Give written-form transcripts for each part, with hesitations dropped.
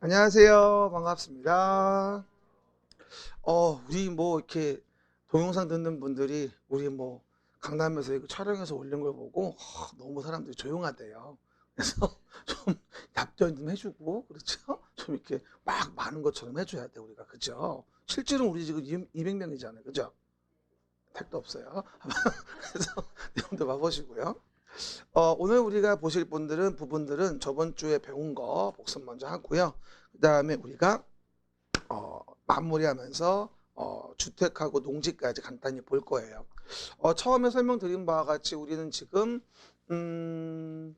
안녕하세요. 반갑습니다. 우리 이렇게 동영상 듣는 분들이 우리 강남에서 이거 촬영해서 올린 걸 보고 너무 사람들이 조용하대요. 그래서 좀 답변 좀 해주고, 그렇죠? 좀 이렇게 막 많은 것처럼 해줘야 돼, 우리가. 그죠? 실제로 우리 지금 200명이잖아요. 그죠? 택도 없어요. 그래서 내용도 봐보시고요. 오늘 우리가 보실 부분들은 저번 주에 배운 거 복습 먼저 하고요. 그 다음에 우리가 마무리하면서 주택하고 농지까지 간단히 볼 거예요. 처음에 설명드린 바와 같이 우리는 지금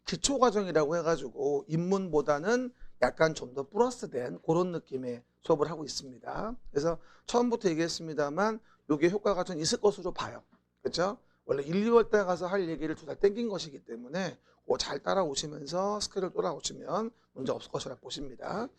기초과정이라고 해가지고 입문보다는 약간 좀 더 플러스된 그런 느낌의 수업을 하고 있습니다. 그래서 처음부터 얘기했습니다만 이게 효과가 좀 있을 것으로 봐요. 그렇죠? 원래 1, 2월 달 가서 할 얘기를 2달 땡긴 것이기 때문에 그거 잘 따라오시면서 스케줄 돌아오시면 문제 없을 것이라 보십니다.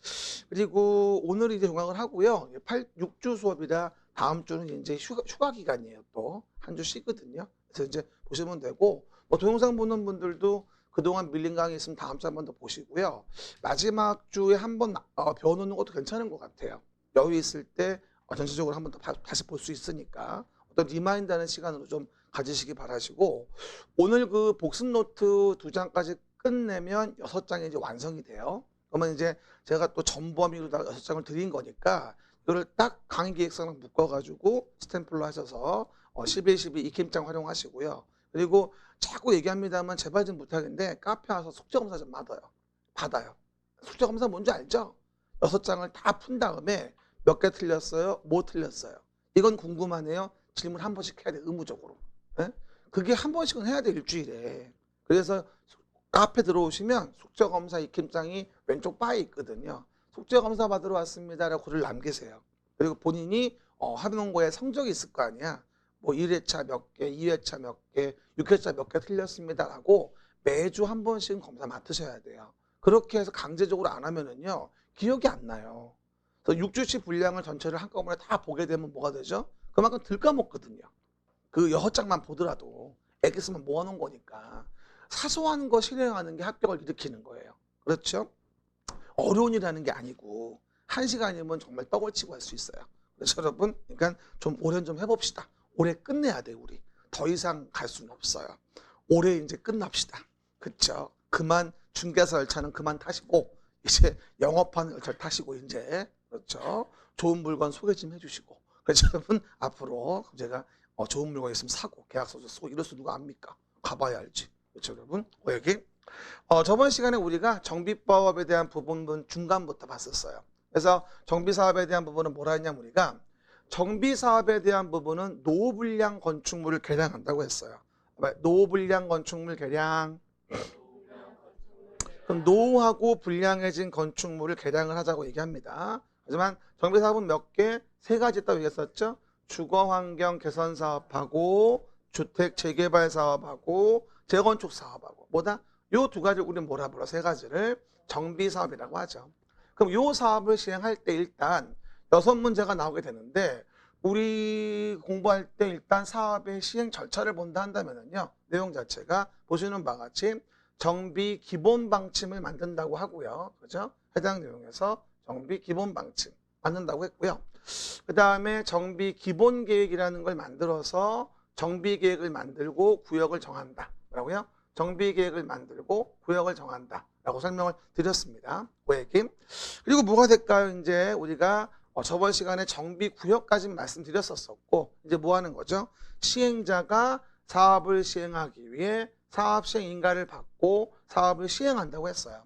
그리고 오늘 이제 종강을 하고요. 6주 수업이라 다음 주는 이제 휴가 기간이에요. 또 한 주 쉬거든요. 그래서 이제 보시면 되고, 동영상 보는 분들도 그동안 밀린 강의 있으면 다음 주 한 번 더 보시고요. 마지막 주에 한 번 배워놓는 것도 괜찮은 것 같아요. 여유 있을 때 전체적으로 한 번 더 다시 볼 수 있으니까 어떤 리마인드하는 시간으로 좀 가지시기 바라시고, 오늘 그 복습 노트 2장까지 끝내면 6장이 이제 완성이 돼요. 그러면 이제 제가 또 전범위로 다 6장을 드린 거니까 이거를 딱 강의 기획서랑 묶어가지고 스탬플로 하셔서 11, 12 익힘장 활용하시고요. 그리고 자꾸 얘기합니다만 제발 좀 부탁인데 카페 와서 숙제검사 좀 받아요. 숙제검사 뭔지 알죠? 6장을 다 푼 다음에 몇 개 틀렸어요? 뭐 틀렸어요? 이건 궁금하네요. 질문 한 번씩 해야 돼, 의무적으로. 예? 그게 한 번씩은 해야 돼, 일주일에. 그래서 카페 들어오시면 숙제검사 익힘장이 왼쪽 바에 있거든요. 숙제검사 받으러 왔습니다라고 글을 남기세요. 그리고 본인이 하는 거에 성적이 있을 거 아니야. 1회차 몇 개, 2회차 몇 개, 6회차 몇 개 틀렸습니다라고 매주 한 번씩은 검사 맡으셔야 돼요. 그렇게 해서 강제적으로 안 하면은요, 기억이 안 나요. 그래서 6주치 분량을 전체를 한꺼번에 다 보게 되면 뭐가 되죠? 그만큼 들까먹거든요. 그 6장만 보더라도 엑스만 모아놓은 거니까. 사소한 거 실행하는 게 합격을 일으키는 거예요. 그렇죠? 어려운 일하는 게 아니고 1시간이면 정말 떡을 치고 할 수 있어요. 그래서 여러분, 그러니까 좀 올해 좀 해봅시다. 올해 끝내야 돼, 우리. 더 이상 갈 수는 없어요. 올해 이제 끝납시다. 그렇죠? 그만 중개사 열차는 그만 타시고 이제 영업하는 열차를 타시고 이제, 그렇죠? 좋은 물건 소개 좀 해주시고. 그래서 여러분, 앞으로 제가 좋은 물건 있으면 사고 계약서도 쓰고 이럴 수 누가 압니까? 가봐야 알지. 그렇죠, 여러분? 여기 저번 시간에 우리가 정비법에 대한 부분 중간부터 봤었어요. 그래서 정비사업에 대한 부분은 뭐라 했냐면 우리가 정비사업에 대한 부분은 노후불량 건축물을 개량한다고 했어요. 노후불량 건축물 개량. 그럼 노후하고 불량해진 건축물을 개량을 하자고 얘기합니다. 하지만 정비사업은 몇 개? 3가지 있다고 얘기했었죠. 주거환경 개선 사업하고 주택 재개발 사업하고 재건축 사업하고 뭐다? 요 2가지를 우리는 뭐라 불러? 3가지를 정비사업이라고 하죠. 그럼 요 사업을 시행할 때 일단 6문제가 나오게 되는데, 우리 공부할 때 일단 사업의 시행 절차를 본다 한다면요, 내용 자체가 보시는 바와 같이 정비 기본 방침을 만든다고 하고요. 그죠? 해당 내용에서 정비 기본 방침 만든다고 했고요. 그 다음에 정비 기본 계획이라는 걸 만들어서 정비 계획을 만들고 구역을 정한다. 뭐라고요? 정비 계획을 만들고 구역을 정한다. 라고 설명을 드렸습니다. 그 얘기. 그리고 뭐가 될까요? 이제 우리가 저번 시간에 정비 구역까지 말씀드렸었고, 이제 뭐 하는 거죠? 시행자가 사업을 시행하기 위해 사업 시행 인가를 받고 사업을 시행한다고 했어요.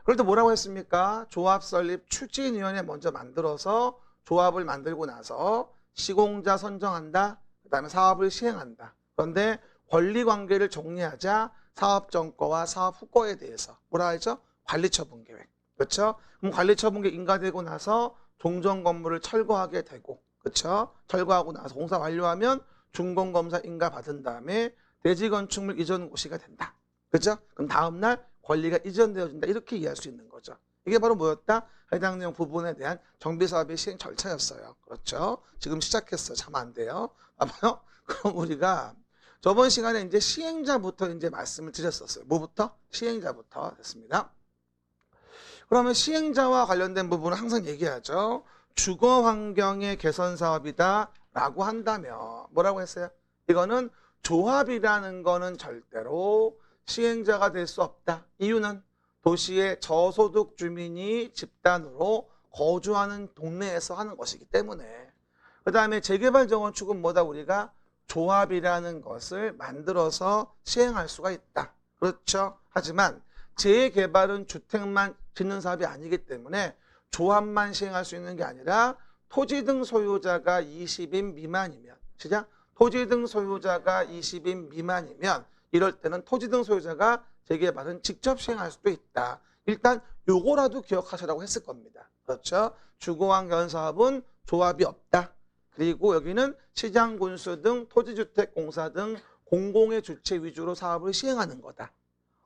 그럴 때 뭐라고 했습니까? 조합 설립 추진위원회 먼저 만들어서 조합을 만들고 나서 시공자 선정한다. 그 다음에 사업을 시행한다. 그런데 권리관계를 정리하자 사업전과와 사업후과에 대해서 뭐라 하죠? 관리처분계획. 그렇죠? 그럼 관리처분계획 인가되고 나서 종전건물을 철거하게 되고, 그렇죠? 철거하고 나서 공사 완료하면 준공검사 인가 받은 다음에 대지건축물 이전 고시가 된다. 그렇죠? 그럼 다음날 권리가 이전되어진다. 이렇게 이해할 수 있는 거죠. 이게 바로 뭐였다? 해당 내용 부분에 대한 정비사업의 시행 절차였어요. 그렇죠? 지금 시작했어요. 자면 안 돼요. 봐봐요. 그럼 우리가 저번 시간에 이제 시행자부터 이제 말씀을 드렸었어요. 뭐부터? 시행자부터 됐습니다. 그러면 시행자와 관련된 부분은 항상 얘기하죠. 주거 환경의 개선 사업이다 라고 한다면 뭐라고 했어요? 이거는 조합이라는 거는 절대로 시행자가 될 수 없다. 이유는 도시의 저소득 주민이 집단으로 거주하는 동네에서 하는 것이기 때문에. 그 다음에 재개발 재건축은 뭐다? 우리가 조합이라는 것을 만들어서 시행할 수가 있다. 그렇죠? 하지만 재개발은 주택만 짓는 사업이 아니기 때문에 조합만 시행할 수 있는 게 아니라 토지 등 소유자가 20인 미만이면, 시작? 토지 등 소유자가 20인 미만이면 이럴 때는 토지 등 소유자가 재개발은 직접 시행할 수도 있다. 일단 요거라도 기억하시라고 했을 겁니다. 그렇죠? 주거환경 사업은 조합이 없다. 그리고 여기는 시장 군수 등 토지주택공사 등 공공의 주체 위주로 사업을 시행하는 거다.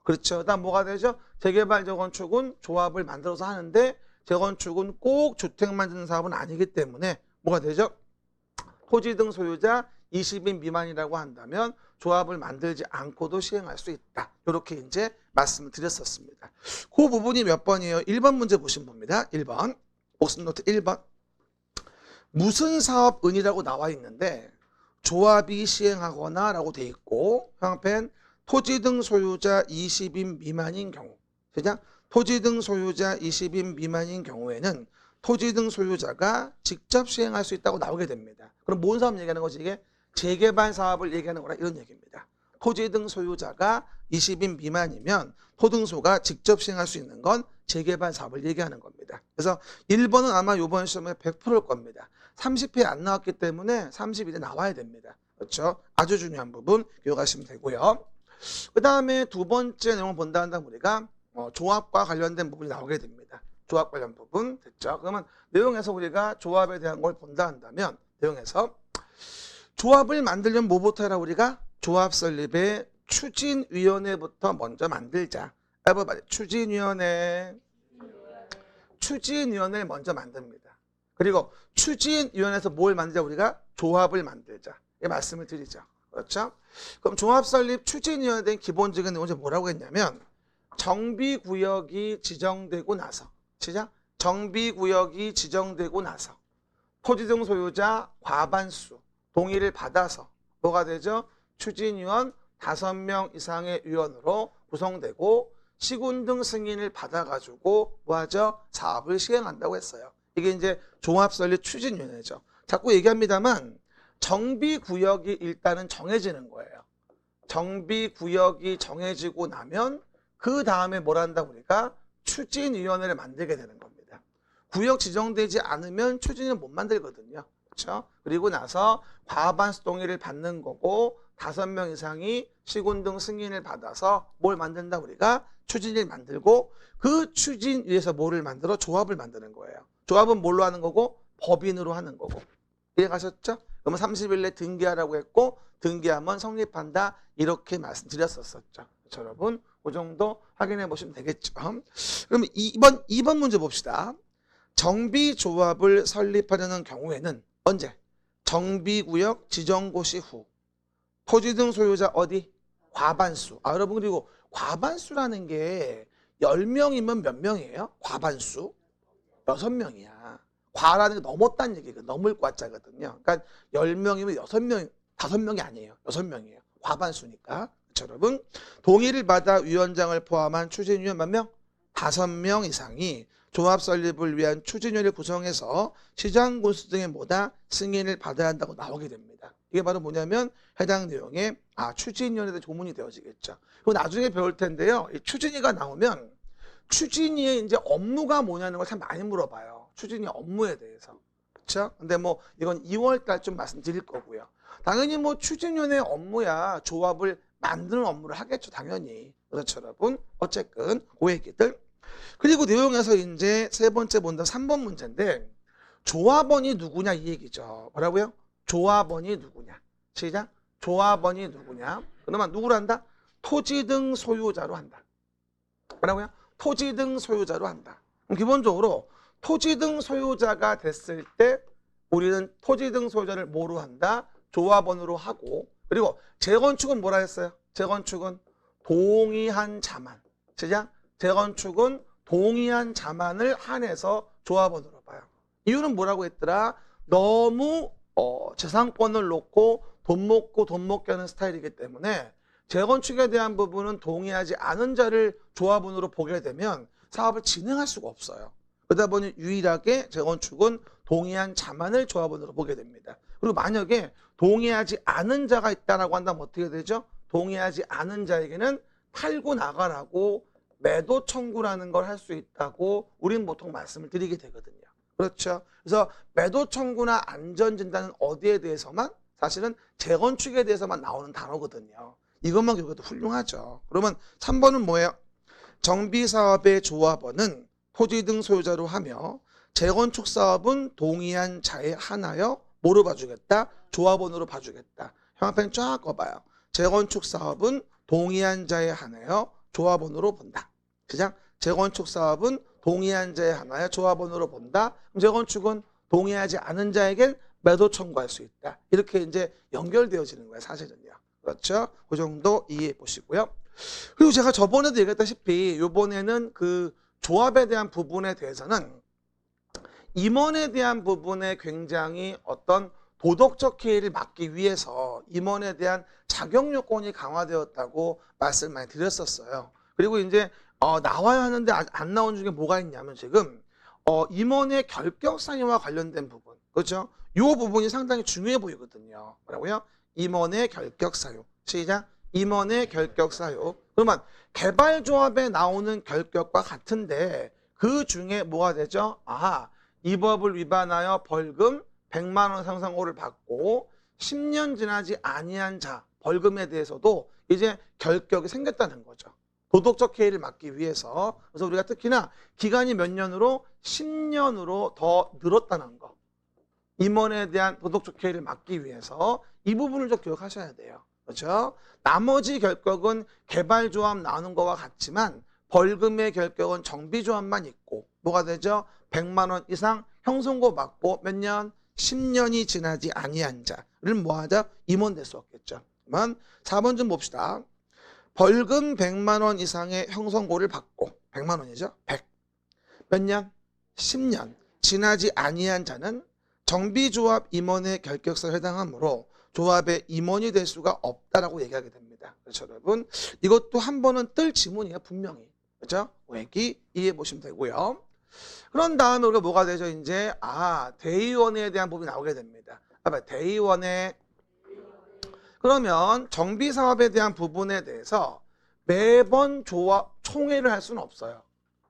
그렇죠. 그다음 뭐가 되죠? 재개발 재건축은 조합을 만들어서 하는데 재건축은 꼭 주택만 짓는 사업은 아니기 때문에 뭐가 되죠? 토지 등 소유자 20인 미만이라고 한다면 조합을 만들지 않고도 시행할 수 있다. 이렇게 이제 말씀을 드렸었습니다. 그 부분이 몇 번이에요? 1번 문제 보시면 봅니다. 1번. 복습 노트 1번. 무슨 사업은이라고 나와 있는데 조합이 시행하거나 라고 돼 있고 형편 토지 등 소유자 20인 미만인 경우, 시작? 토지 등 소유자 20인 미만인 경우에는 토지 등 소유자가 직접 시행할 수 있다고 나오게 됩니다. 그럼 뭔 사업 얘기하는 거지? 이게 재개발 사업을 얘기하는 거라 이런 얘기입니다. 토지 등 소유자가 20인 미만이면 토등소가 직접 시행할 수 있는 건 재개발 사업을 얘기하는 겁니다. 그래서 1번은 아마 이번 시험에 100%일 겁니다. 30회 안 나왔기 때문에 30일에 나와야 됩니다. 그렇죠? 아주 중요한 부분 기억하시면 되고요. 그 다음에 두 번째 내용을 본다 한다면 우리가 조합과 관련된 부분이 나오게 됩니다. 조합 관련 부분 됐죠? 그러면 내용에서 우리가 조합에 대한 걸 본다 한다면 내용에서 조합을 만들려면 뭐부터 해라? 우리가 조합 설립의 추진위원회부터 먼저 만들자. 추진위원회를 먼저 만듭니다. 그리고 추진위원회에서 뭘 만들자? 우리가 조합을 만들자. 이 말씀을 드리죠. 그렇죠? 그럼 조합 설립 추진위원회에 대한 기본적인 내용은 뭐라고 했냐면 정비구역이 지정되고 나서, 시작? 정비구역이 지정되고 나서 토지 등 소유자 과반수 동의를 받아서 뭐가 되죠? 추진위원 5명 이상의 위원으로 구성되고 시군 등 승인을 받아가지고 뭐하죠? 사업을 시행한다고 했어요. 이게 이제 조합 설립 추진위원회죠. 자꾸 얘기합니다만 정비구역이 일단은 정해지는 거예요. 정비구역이 정해지고 나면 그 다음에 뭘 한다? 우리가 추진위원회를 만들게 되는 겁니다. 구역 지정되지 않으면 추진을 못 만들거든요. 그렇죠? 그리고 나서 과반수 동의를 받는 거고 5명 이상이 시군 등 승인을 받아서 뭘 만든다? 우리가 추진을 만들고 그 추진위에서 뭐를 만들어? 조합을 만드는 거예요. 조합은 뭘로 하는 거고? 법인으로 하는 거고. 이해가셨죠? 그러면 30일 내 등기하라고 했고 등기하면 성립한다 이렇게 말씀드렸었죠. 여러분 그 정도 확인해 보시면 되겠죠. 그럼 2번 문제 봅시다. 정비조합을 설립하려는 경우에는 언제? 정비구역 지정고시 후 토지 등 소유자 어디? 과반수. 여러분 그리고 과반수라는 게 10명이면 몇 명이에요? 과반수? 6명이야. 과라는 게 넘었다는 얘기가 넘을 과자거든요. 그러니까 10명이면 6명, 5명이 아니에요. 6명이에요. 과반수니까. 그렇죠, 여러분? 동의를 받아 위원장을 포함한 추진위원 몇 명? 5명 이상이 조합 설립을 위한 추진위를 구성해서 시장 군수 등의 뭐다? 승인을 받아야 한다고 나오게 됩니다. 이게 바로 뭐냐면 해당 내용에 추진위원회에 조문이 되어지겠죠. 그리고 나중에 배울 텐데요. 이 추진위가 나오면 추진위의 이제 업무가 뭐냐는 걸 참 많이 물어봐요. 추진위 업무에 대해서. 그렇죠? 근데 뭐 이건 2월 달쯤 말씀드릴 거고요. 당연히 뭐 추진위원회 업무야 조합을 만드는 업무를 하겠죠. 당연히. 그렇죠, 여러분. 어쨌든 그 얘기들. 그리고 내용에서 이제 세 번째 본다 3번 문제인데 조합원이 누구냐 이 얘기죠. 뭐라고요? 조합원이 누구냐. 시작. 조합원이 누구냐. 그러면 누구로 한다? 토지 등 소유자로 한다. 뭐라고요? 토지 등 소유자로 한다. 그럼 기본적으로 토지 등 소유자가 됐을 때 우리는 토지 등 소유자를 뭐로 한다? 조합원으로 하고 그리고 재건축은 뭐라 했어요? 재건축은 동의한 자만. 시작. 재건축은 동의한 자만을 한해서 조합원으로 봐요. 이유는 뭐라고 했더라? 너무 재산권을 놓고 돈 먹게 하는 스타일이기 때문에 재건축에 대한 부분은 동의하지 않은 자를 조합원으로 보게 되면 사업을 진행할 수가 없어요. 그러다 보니 유일하게 재건축은 동의한 자만을 조합원으로 보게 됩니다. 그리고 만약에 동의하지 않은 자가 있다라고 한다면 어떻게 되죠? 동의하지 않은 자에게는 팔고 나가라고 매도 청구라는 걸 할 수 있다고 우린 보통 말씀을 드리게 되거든요. 그렇죠? 그래서 매도 청구나 안전진단은 어디에 대해서만? 사실은 재건축에 대해서만 나오는 단어거든요. 이것만 기억해도 훌륭하죠. 그러면 3번은 뭐예요? 정비사업의 조합원은 토지 등 소유자로 하며 재건축 사업은 동의한 자에 한하여 뭐로 봐주겠다? 조합원으로 봐주겠다. 형광펜 쫙 꺼봐요. 재건축 사업은 동의한 자에 한하여 조합원으로 본다. 그냥 재건축 사업은 동의한 자에 한하여 조합원으로 본다. 그럼 재건축은 동의하지 않은 자에겐 매도 청구할 수 있다. 이렇게 이제 연결되어지는 거예요, 사실은요. 그렇죠? 그 정도 이해해 보시고요. 그리고 제가 저번에도 얘기했다시피 이번에는 그 조합에 대한 부분에 대해서는 임원에 대한 부분에 굉장히 어떤 도덕적 해이를 막기 위해서 임원에 대한 자격 요건이 강화되었다고 말씀을 많이 드렸었어요. 그리고 이제 나와야 하는데 안 나온 중에 뭐가 있냐면 지금 임원의 결격 사유와 관련된 부분, 그렇죠? 이 부분이 상당히 중요해 보이거든요. 뭐라고요? 임원의 결격 사유. 시작. 임원의 결격 사유. 그러면 개발조합에 나오는 결격과 같은데 그 중에 뭐가 되죠? 이 법을 위반하여 벌금 100만 원 상상호를 받고 10년 지나지 아니한 자 벌금에 대해서도 이제 결격이 생겼다는 거죠. 도덕적 해이를 막기 위해서. 그래서 우리가 특히나 기간이 몇 년으로 10년으로 더 늘었다는 거. 임원에 대한 도덕적 해이를 막기 위해서 이 부분을 좀 기억하셔야 돼요. 그렇죠? 나머지 결격은 개발조합 나오는 거와 같지만 벌금의 결격은 정비조합만 있고 뭐가 되죠? 100만 원 이상 형성고 받고 몇 년? 10년이 지나지 아니한 자를 뭐하자? 임원 될 수 없겠죠. 그러면 4번 좀 봅시다. 벌금 100만 원 이상의 형성고를 받고 100만 원이죠. 100. 몇 년? 10년. 지나지 아니한 자는 정비조합 임원의 결격사에 해당하므로 조합의 임원이 될 수가 없다라고 얘기하게 됩니다. 그렇죠, 여러분? 이것도 한 번은 뜰 지문이에요, 분명히. 그렇죠? 얘기 이해해 보시면 되고요. 그런 다음에 우리가 뭐가 되죠? 이제 대의원에 대한 부분이 나오게 됩니다. 대의원에 그러면 정비사업에 대한 부분에 대해서 매번 총회를 할 수는 없어요.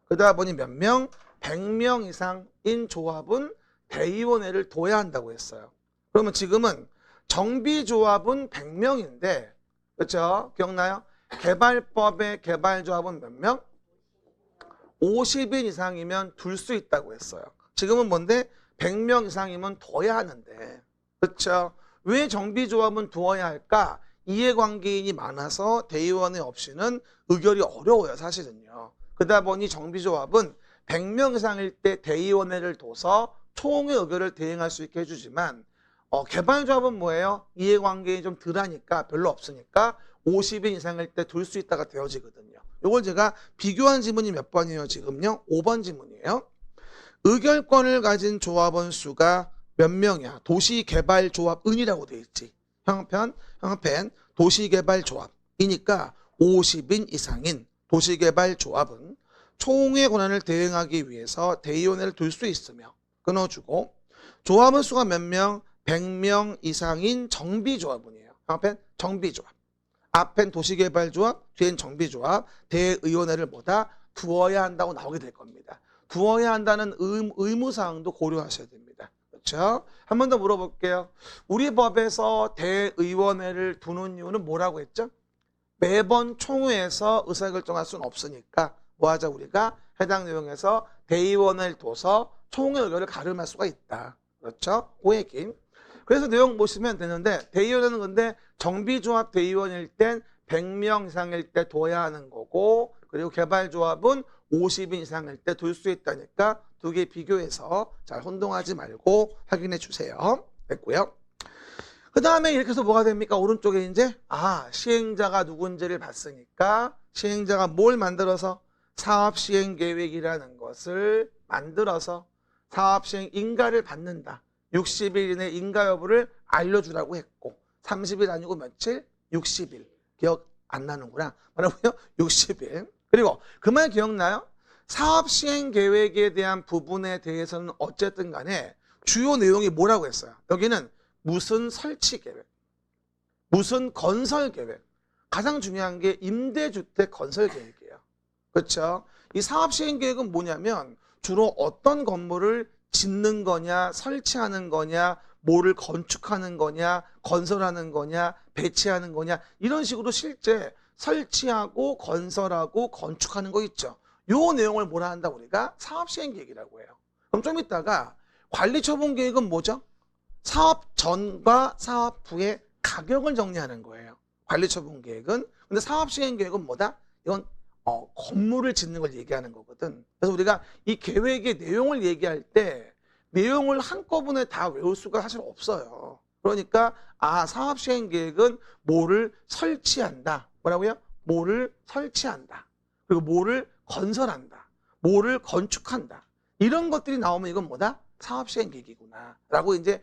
그러다 보니 몇 명? 100명 이상인 조합은 대의원회를 둬야 한다고 했어요. 그러면 지금은 정비조합은 100명인데 그렇죠? 기억나요? 개발법의 개발조합은 몇 명? 50인 이상이면 둘 수 있다고 했어요. 지금은 뭔데? 100명 이상이면 둬야 하는데 그렇죠? 왜 정비조합은 두어야 할까? 이해관계인이 많아서 대의원회 없이는 의결이 어려워요, 사실은요. 그러다 보니 정비조합은 100명 이상일 때 대의원회를 둬서 총회 의결을 대행할 수 있게 해주지만 개발조합은 뭐예요? 이해관계인이 좀 덜하니까 별로 없으니까 50인 이상일 때 둘 수 있다가 되어지거든요. 이걸 제가 비교한 지문이 몇 번이에요? 지금요? 5번 지문이에요. 의결권을 가진 조합원 수가 몇 명이야? 도시개발조합은이라고 되어 있지. 형편 도시개발조합이니까 50인 이상인 도시개발조합은 총회 권한을 대행하기 위해서 대의원회를 둘 수 있으며 끊어주고 조합원 수가 몇 명? 100명 이상인 정비조합원이에요. 형편 정비조합. 앞엔 도시개발조합, 뒤엔 정비조합, 대의원회를 뭐다? 두어야 한다고 나오게 될 겁니다. 두어야 한다는 의무사항도 고려하셔야 됩니다. 그렇죠? 한 번 더 물어볼게요. 우리 법에서 대의원회를 두는 이유는 뭐라고 했죠? 매번 총회에서 의사결정할 수는 없으니까 뭐하자 우리가 해당 내용에서 대의원회를 둬서 총회 의결을 가름할 수가 있다. 그렇죠? 그 얘기. 그래서 내용 보시면 되는데 대의원회는 근데 정비조합 대의원일 땐 100명 이상일 때 둬야 하는 거고 그리고 개발조합은 50인 이상일 때 둘 수 있다니까 두 개 비교해서 잘 혼동하지 말고 확인해 주세요. 됐고요. 그 다음에 이렇게 해서 뭐가 됩니까? 오른쪽에 이제 시행자가 누군지를 봤으니까 시행자가 뭘 만들어서 사업시행계획이라는 것을 만들어서 사업시행 인가를 받는다. 60일 이내 인가 여부를 알려주라고 했고 30일 아니고 며칠? 60일. 기억 안 나는구나. 뭐라고요? 60일. 그리고 그 말 기억나요? 사업시행계획에 대한 부분에 대해서는 어쨌든 간에 주요 내용이 뭐라고 했어요? 여기는 무슨 설치계획, 무슨 건설계획. 가장 중요한 게 임대주택 건설계획이에요. 그렇죠? 이 사업시행계획은 뭐냐면 주로 어떤 건물을 짓는 거냐, 설치하는 거냐, 뭐를 건축하는 거냐, 건설하는 거냐, 배치하는 거냐 이런 식으로 실제 설치하고 건설하고 건축하는 거 있죠. 요 내용을 뭐라 한다 우리가 사업시행계획이라고 해요. 그럼 좀 이따가 관리처분계획은 뭐죠? 사업 전과 사업 후의 가격을 정리하는 거예요. 관리처분계획은. 근데 사업시행계획은 뭐다? 이건 건물을 짓는 걸 얘기하는 거거든. 그래서 우리가 이 계획의 내용을 얘기할 때 내용을 한꺼번에 다 외울 수가 사실 없어요. 그러니까 사업시행계획은 뭐를 설치한다. 뭐라고요? 뭐를 설치한다. 그리고 뭐를 건설한다. 뭐를 건축한다. 이런 것들이 나오면 이건 뭐다? 사업시행계획이구나. 라고 이제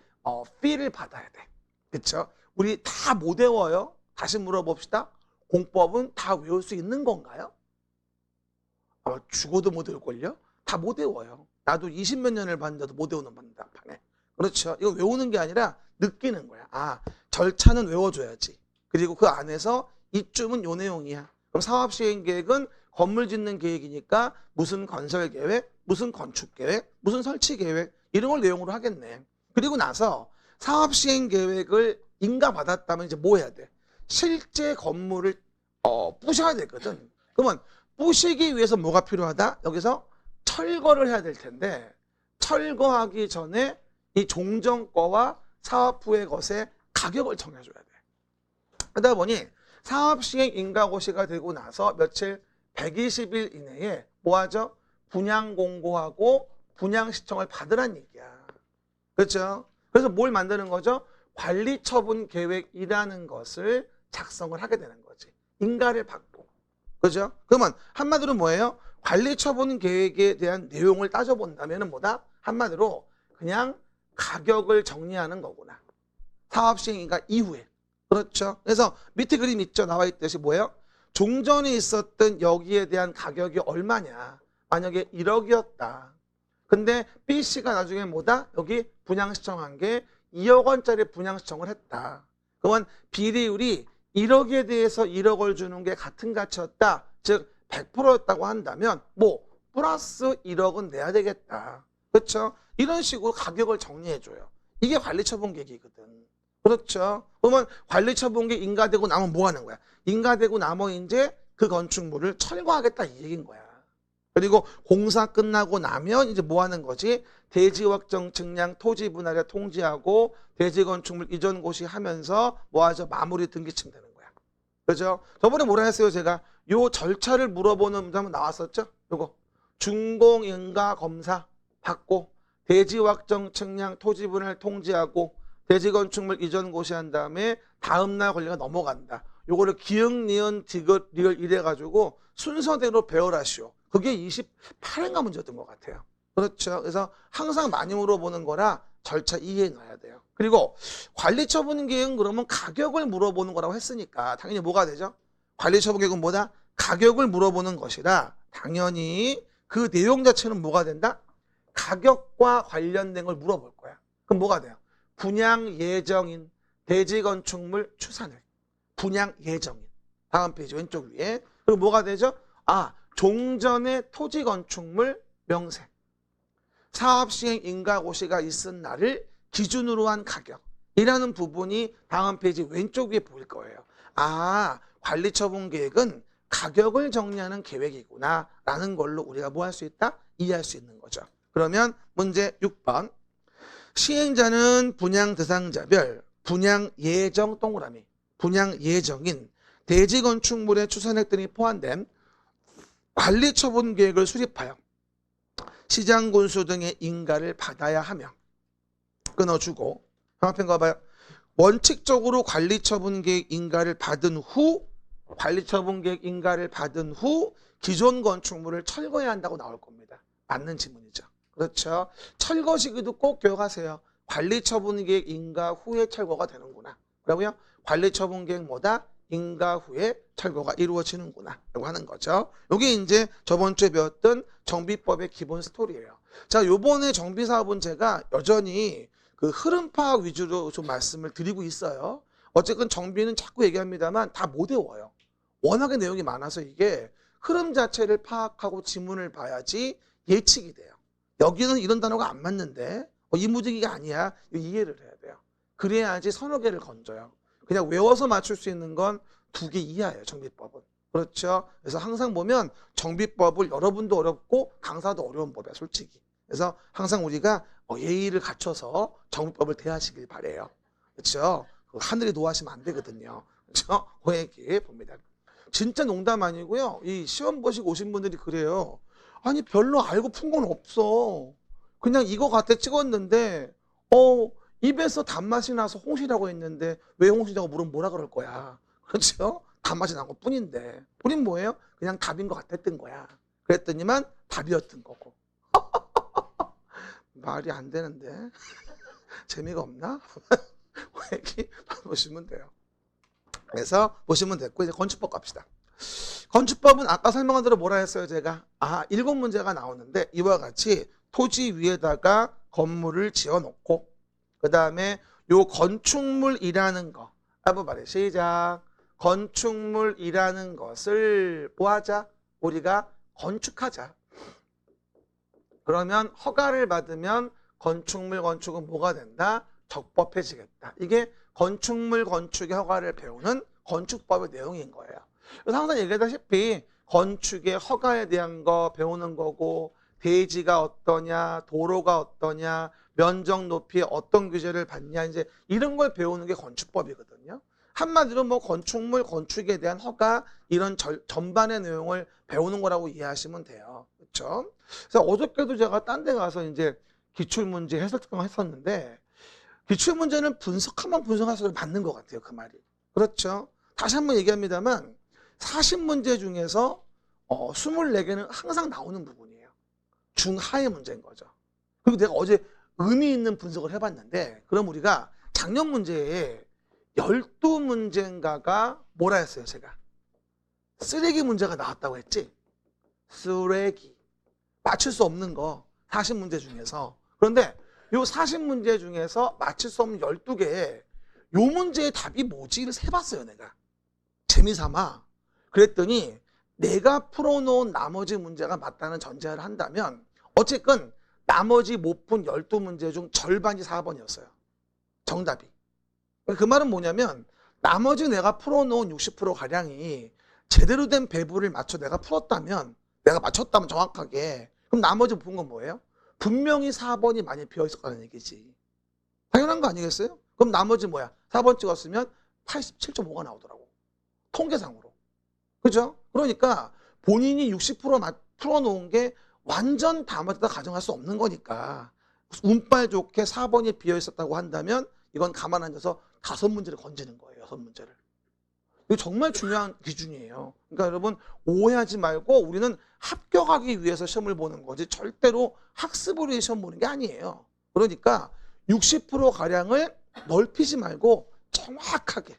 필을 받아야 돼. 그렇죠? 우리 다 못 외워요? 다시 물어봅시다. 공법은 다 외울 수 있는 건가요? 아마 죽어도 못 외울걸요? 다 못 외워요. 나도 20몇 년을 봤는데도 못 외우는 판에. 그렇죠. 이거 외우는 게 아니라 느끼는 거야. 절차는 외워줘야지. 그리고 그 안에서 이쯤은 요 내용이야. 그럼 사업시행계획은 건물 짓는 계획이니까 무슨 건설계획, 무슨 건축계획, 무슨 설치계획 이런 걸 내용으로 하겠네. 그리고 나서 사업시행계획을 인가받았다면 이제 뭐 해야 돼? 실제 건물을 부셔야 되거든. 그러면 부시기 위해서 뭐가 필요하다? 여기서 철거를 해야 될 텐데 철거하기 전에 이 종전과와 사업 후의 것의 가격을 정해줘야 돼. 그러다 보니 사업시행 인가고시가 되고 나서 며칠 120일 이내에 뭐하죠? 분양 공고하고 분양 시청을 받으란 얘기야. 그렇죠? 그래서 뭘 만드는 거죠? 관리처분 계획이라는 것을 작성을 하게 되는 거지. 인가를 받고. 그죠? 그러면 한마디로 뭐예요? 관리처분 계획에 대한 내용을 따져본다면 뭐다? 한마디로 그냥 가격을 정리하는 거구나. 사업시행인가 이후에. 그렇죠? 그래서 밑에 그림 있죠? 나와 있듯이 뭐예요? 종전에 있었던 여기에 대한 가격이 얼마냐. 만약에 1억이었다. 근데 B씨가 나중에 뭐다? 여기 분양시청한 게 2억 원짜리 분양시청을 했다. 그러면 비리율이 1억에 대해서 1억을 주는 게 같은 가치였다. 즉 100%였다고 한다면 뭐 플러스 1억은 내야 되겠다. 그렇죠? 이런 식으로 가격을 정리해줘요. 이게 관리처분계획이거든. 그렇죠? 그러면 관리처분계획 인가되고 나면 뭐 하는 거야? 인가되고 나면 이제 그 건축물을 철거하겠다 이 얘기인 거야. 그리고 공사 끝나고 나면 이제 뭐 하는 거지? 대지 확정 측량 토지 분할에 통지하고 대지 건축물 이전 고시하면서 뭐 하죠? 마무리 등기침 되는 거야. 그죠? 저번에 뭐라 했어요? 제가 요 절차를 물어보는 문제 한번 나왔었죠? 요거 준공인가 검사 받고 대지 확정 측량 토지 분할 통지하고 대지 건축물 이전 고시한 다음에 다음날 권리가 넘어간다. 요거를 기역, 니은, 디귿, 리을 이래가지고 순서대로 배열하시오. 그게 28회인가 문제였던 것 같아요. 그렇죠. 그래서 항상 많이 물어보는 거라 절차 이해해 놔야 돼요. 그리고 관리처분계획은 그러면 가격을 물어보는 거라고 했으니까 당연히 뭐가 되죠? 관리처분계획은 뭐다? 가격을 물어보는 것이라 당연히 그 내용 자체는 뭐가 된다? 가격과 관련된 걸 물어볼 거야. 그럼 뭐가 돼요? 분양 예정인 대지 건축물 추산을 분양 예정인 다음 페이지 왼쪽 위에 그리고 뭐가 되죠? 종전의 토지 건축물 명세 사업시행 인가고시가 있은 날을 기준으로 한 가격이라는 부분이 다음 페이지 왼쪽 위에 보일 거예요. 관리처분계획은 가격을 정리하는 계획이구나 라는 걸로 우리가 뭐 할 수 있다? 이해할 수 있는 거죠. 그러면 문제 6번 시행자는 분양 대상자별 분양 예정 동그라미 분양 예정인 대지 건축물의 추산액 등이 포함된 관리처분계획을 수립하여 시장군수 등의 인가를 받아야 하며 끊어주고 앞에 가봐요. 원칙적으로 관리처분계획 인가를 받은 후 기존 건축물을 철거해야 한다고 나올 겁니다. 맞는 지문이죠. 그렇죠. 철거 시기도 꼭 기억하세요. 관리처분계획 인가 후에 철거가 되는구나. 그러고요. 관리처분계획 뭐다? 인가 후에 철거가 이루어지는구나 라고 하는 거죠. 이게 이제 저번 주에 배웠던 정비법의 기본 스토리예요. 자, 요번에 정비사업은 제가 여전히 그 흐름 파악 위주로 좀 말씀을 드리고 있어요. 어쨌든 정비는 자꾸 얘기합니다만 다 못 외워요. 워낙에 내용이 많아서 이게 흐름 자체를 파악하고 지문을 봐야지 예측이 돼요. 여기는 이런 단어가 안 맞는데 이 무지개가 아니야. 이해를 해야 돼요. 그래야지 서너 개를 건져요. 그냥 외워서 맞출 수 있는 건 2개 이하예요. 정비법은. 그렇죠. 그래서 항상 보면 정비법을 여러분도 어렵고 강사도 어려운 법이야. 솔직히. 그래서 항상 우리가 예의를 갖춰서 정비법을 대하시길 바래요. 그렇죠. 하늘이 노하시면 안 되거든요. 그렇죠. 그 얘기 봅니다. 진짜 농담 아니고요. 이 시험 보시고 오신 분들이 그래요. 아니 별로 알고 푼 건 없어. 그냥 이거 같아 찍었는데 입에서 단맛이 나서 홍시라고 했는데 왜 홍시라고 물으면 뭐라 그럴 거야. 그렇죠? 단맛이 난 것 뿐인데. 우린 뭐예요? 그냥 답인 것 같았던 거야. 그랬더니만 답이었던 거고. 말이 안 되는데. 재미가 없나? 얘기 보시면 돼요. 그래서 보시면 됐고 이제 건축법 갑시다. 건축법은 아까 설명한 대로 뭐라 했어요 제가? 7문제가 나오는데 이와 같이 토지 위에다가 건물을 지어놓고 그 다음에 요 건축물이라는 거 한번 말해 시작. 건축물이라는 것을 뭐하자? 우리가 건축하자. 그러면 허가를 받으면 건축은 뭐가 된다? 적법해지겠다. 이게 건축물 건축의 허가를 배우는 건축법의 내용인 거예요. 그래서 항상 얘기하다시피 건축의 허가에 대한 거 배우는 거고 대지가 어떠냐, 도로가 어떠냐, 면적 높이에 어떤 규제를 받냐 이제 이런 걸 배우는 게 건축법이거든요. 한마디로 뭐 건축물 건축에 대한 허가 이런 전반의 내용을 배우는 거라고 이해하시면 돼요. 그렇죠? 그래서 어저께도 제가 딴 데 가서 이제 기출문제 해설 특강 했었는데 기출문제는 분석하면 분석할수록 맞는 것 같아요. 그 말이. 그렇죠? 다시 한번 얘기합니다만 40문제 중에서 24개는 항상 나오는 부분이에요. 중하의 문제인 거죠. 그리고 내가 어제 의미 있는 분석을 해봤는데 그럼 우리가 작년 문제에 12문제인가가 뭐라 했어요 제가? 쓰레기 문제가 나왔다고 했지? 쓰레기. 맞출 수 없는 거 40문제 중에서. 그런데 요 40문제 중에서 맞출 수 없는 12개에 요 문제의 답이 뭐지를 세봤어요 내가. 재미삼아. 그랬더니 내가 풀어놓은 나머지 문제가 맞다는 전제를 한다면 어쨌든 나머지 못 푼 12문제 중 절반이 4번이었어요. 정답이. 그 말은 뭐냐면 나머지 내가 풀어놓은 60%가량이 제대로 된 배부를 맞춰 내가 풀었다면 내가 맞췄다면 정확하게 그럼 나머지 못 푼 건 뭐예요? 분명히 4번이 많이 비어있었다는 얘기지. 당연한 거 아니겠어요? 그럼 나머지 뭐야? 4번 찍었으면 87.5가 나오더라고. 통계상으로. 그죠? 그러니까 본인이 60% 풀어놓은 게 완전 다 맞다 가정할 수 없는 거니까 운빨 좋게 4번이 비어있었다고 한다면 이건 가만 앉아서 5문제를 건지는 거예요. 6문제를. 이거 정말 중요한 기준이에요. 그러니까 여러분 오해하지 말고 우리는 합격하기 위해서 시험을 보는 거지 절대로 학습을 위해 시험 보는 게 아니에요. 그러니까 60%가량을 넓히지 말고 정확하게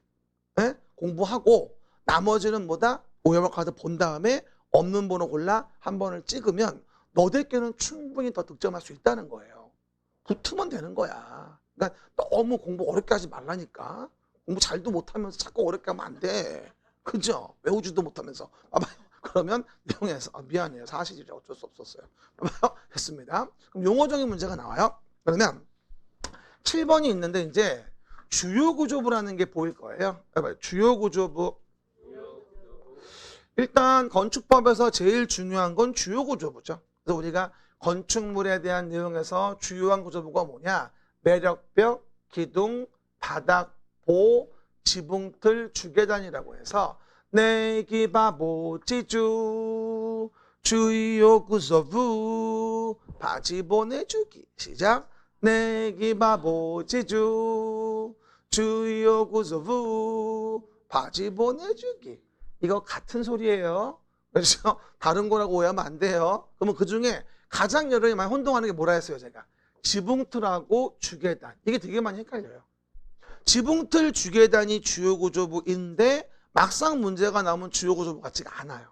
공부하고 나머지는 뭐다? 오해막 카드 본 다음에 없는 번호 골라 한 번을 찍으면 너들께는 충분히 더 득점할 수 있다는 거예요. 붙으면 되는 거야. 그러니까 너무 공부 어렵게 하지 말라니까. 공부 잘도 못하면서 자꾸 어렵게 하면 안 돼. 그죠? 외우지도 못하면서. 봐봐요. 그러면 내용에서 미안해요. 사실이라 어쩔 수 없었어요. 봐봐요. 됐습니다. 그럼 용어적인 문제가 나와요. 그러면 7번이 있는데 이제 주요구조부라는 게 보일 거예요. 봐봐요. 주요구조부. 일단 건축법에서 제일 중요한 건 주요구조부죠. 그래서 우리가 건축물에 대한 내용에서 주요한 구조부가 뭐냐? 매력벽, 기둥, 바닥, 보, 지붕틀, 주계단이라고 해서 내기 바보 지주 주요 구조부 바지 보내주기 시작. 내기 바보 지주 주요 구조부 바지 보내주기. 이거 같은 소리예요. 그렇죠? 다른 거라고 오해하면 안 돼요. 그러면 그중에 가장 여러분이 많이 혼동하는 게 뭐라 했어요, 제가? 지붕틀하고 주계단. 이게 되게 많이 헷갈려요. 지붕틀 주계단이 주요 구조부인데 막상 문제가 나오면 주요 구조부 같지가 않아요.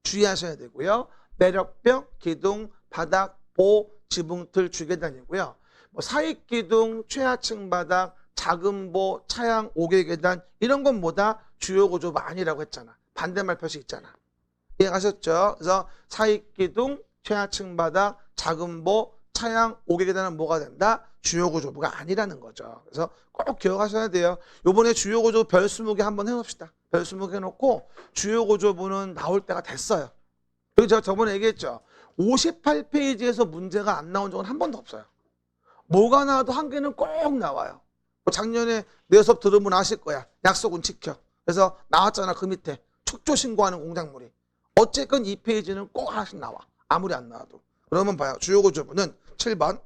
주의하셔야 되고요. 내력벽, 기둥, 바닥, 보, 지붕틀 주계단이고요. 뭐 사익기둥, 최하층 바닥, 작은 보, 차양, 5개 계단 이런 건 뭐다? 주요 구조부 아니라고 했잖아. 반대말 표시 있잖아. 이해가셨죠? 그래서 사익기둥, 최하층 바닥, 작은 보, 차양, 5개 계단은 뭐가 된다? 주요 구조부가 아니라는 거죠. 그래서 꼭 기억하셔야 돼요. 요번에 주요 구조부 별 20개 한번 해봅시다. 별 20개 해놓고 주요 구조부는 나올 때가 됐어요. 그리고 제가 저번에 얘기했죠. 58페이지에서 문제가 안 나온 적은 한 번도 없어요. 뭐가 나와도 한 개는 꼭 나와요. 작년에 내 수업 들으면 아실 거야. 약속은 지켜. 그래서 나왔잖아. 그 밑에 촉조 신고하는 공작물이. 어쨌건 이 페이지는 꼭 하나씩 나와. 아무리 안 나와도. 그러면 봐요. 주요 구조부는 7번.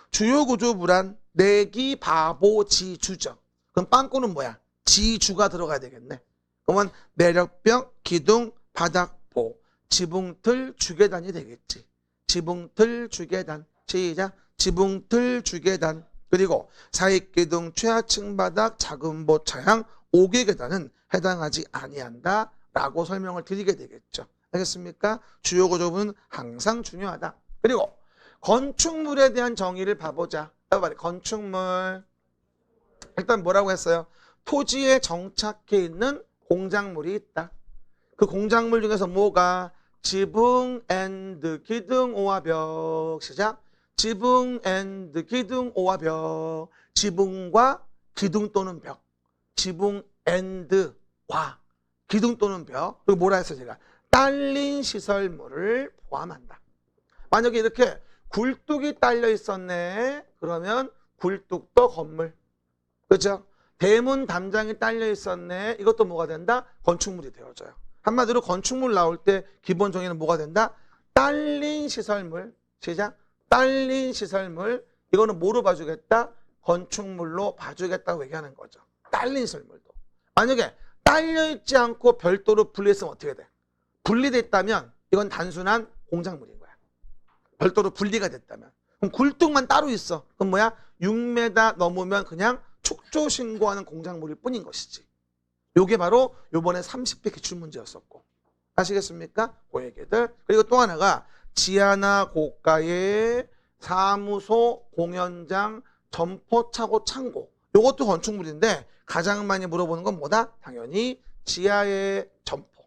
주요 구조부란 내기, 바보, 지주죠. 그럼 빵꾸는 뭐야? 지주가 들어가야 되겠네. 그러면 내력벽, 기둥, 바닥, 보, 지붕틀, 주계단이 되겠지. 지붕틀, 주계단. 시작. 지붕틀, 주계단. 그리고 사익기둥, 최하층 바닥, 작은 보, 차양, 5개 계단은 해당하지 아니한다 라고 설명을 드리게 되겠죠. 알겠습니까? 주요 구조부는 항상 중요하다. 그리고 건축물에 대한 정의를 봐보자. 건축물. 일단 뭐라고 했어요? 토지에 정착해 있는 공작물이 있다. 그 공작물 중에서 뭐가? 지붕 앤드 기둥 오와 벽. 시작. 지붕 앤드 기둥 오와 벽. 지붕과 기둥 또는 벽. 지붕 앤드와 기둥 또는 벽. 그리고 뭐라 했어요 제가? 딸린 시설물을 포함한다. 만약에 이렇게 굴뚝이 딸려 있었네. 그러면 굴뚝도 건물. 그렇죠? 대문 담장이 딸려 있었네. 이것도 뭐가 된다? 건축물이 되어져요. 한마디로 건축물 나올 때 기본 정의는 뭐가 된다? 딸린 시설물. 시작. 딸린 시설물. 이거는 뭐로 봐주겠다? 건축물로 봐주겠다고 얘기하는 거죠. 딸린 시설물도. 만약에 딸려 있지 않고 별도로 분리했으면 어떻게 돼? 분리됐다면 이건 단순한 공작물인 거야. 별도로 분리가 됐다면. 그럼 굴뚝만 따로 있어. 그럼 뭐야? 6m 넘으면 그냥 촉조 신고하는 공작물일 뿐인 것이지. 요게 바로 요번에 30회 기출문제였었고. 아시겠습니까? 그 얘기들. 그리고 또 하나가 지하나 고가의 사무소, 공연장, 점포차고, 창고. 요것도 건축물인데 가장 많이 물어보는 건 뭐다? 당연히 지하의 점포.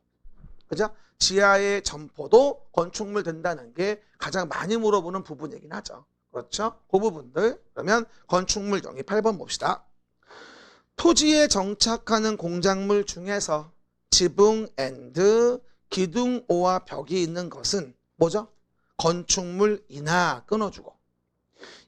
그죠? 지하의 점포도 건축물 된다는 게 가장 많이 물어보는 부분이긴 하죠. 그렇죠? 그 부분들. 그러면 건축물 정의 8번 봅시다. 토지에 정착하는 공작물 중에서 지붕 앤드 기둥 오와 벽이 있는 것은 뭐죠? 건축물이나 끊어주고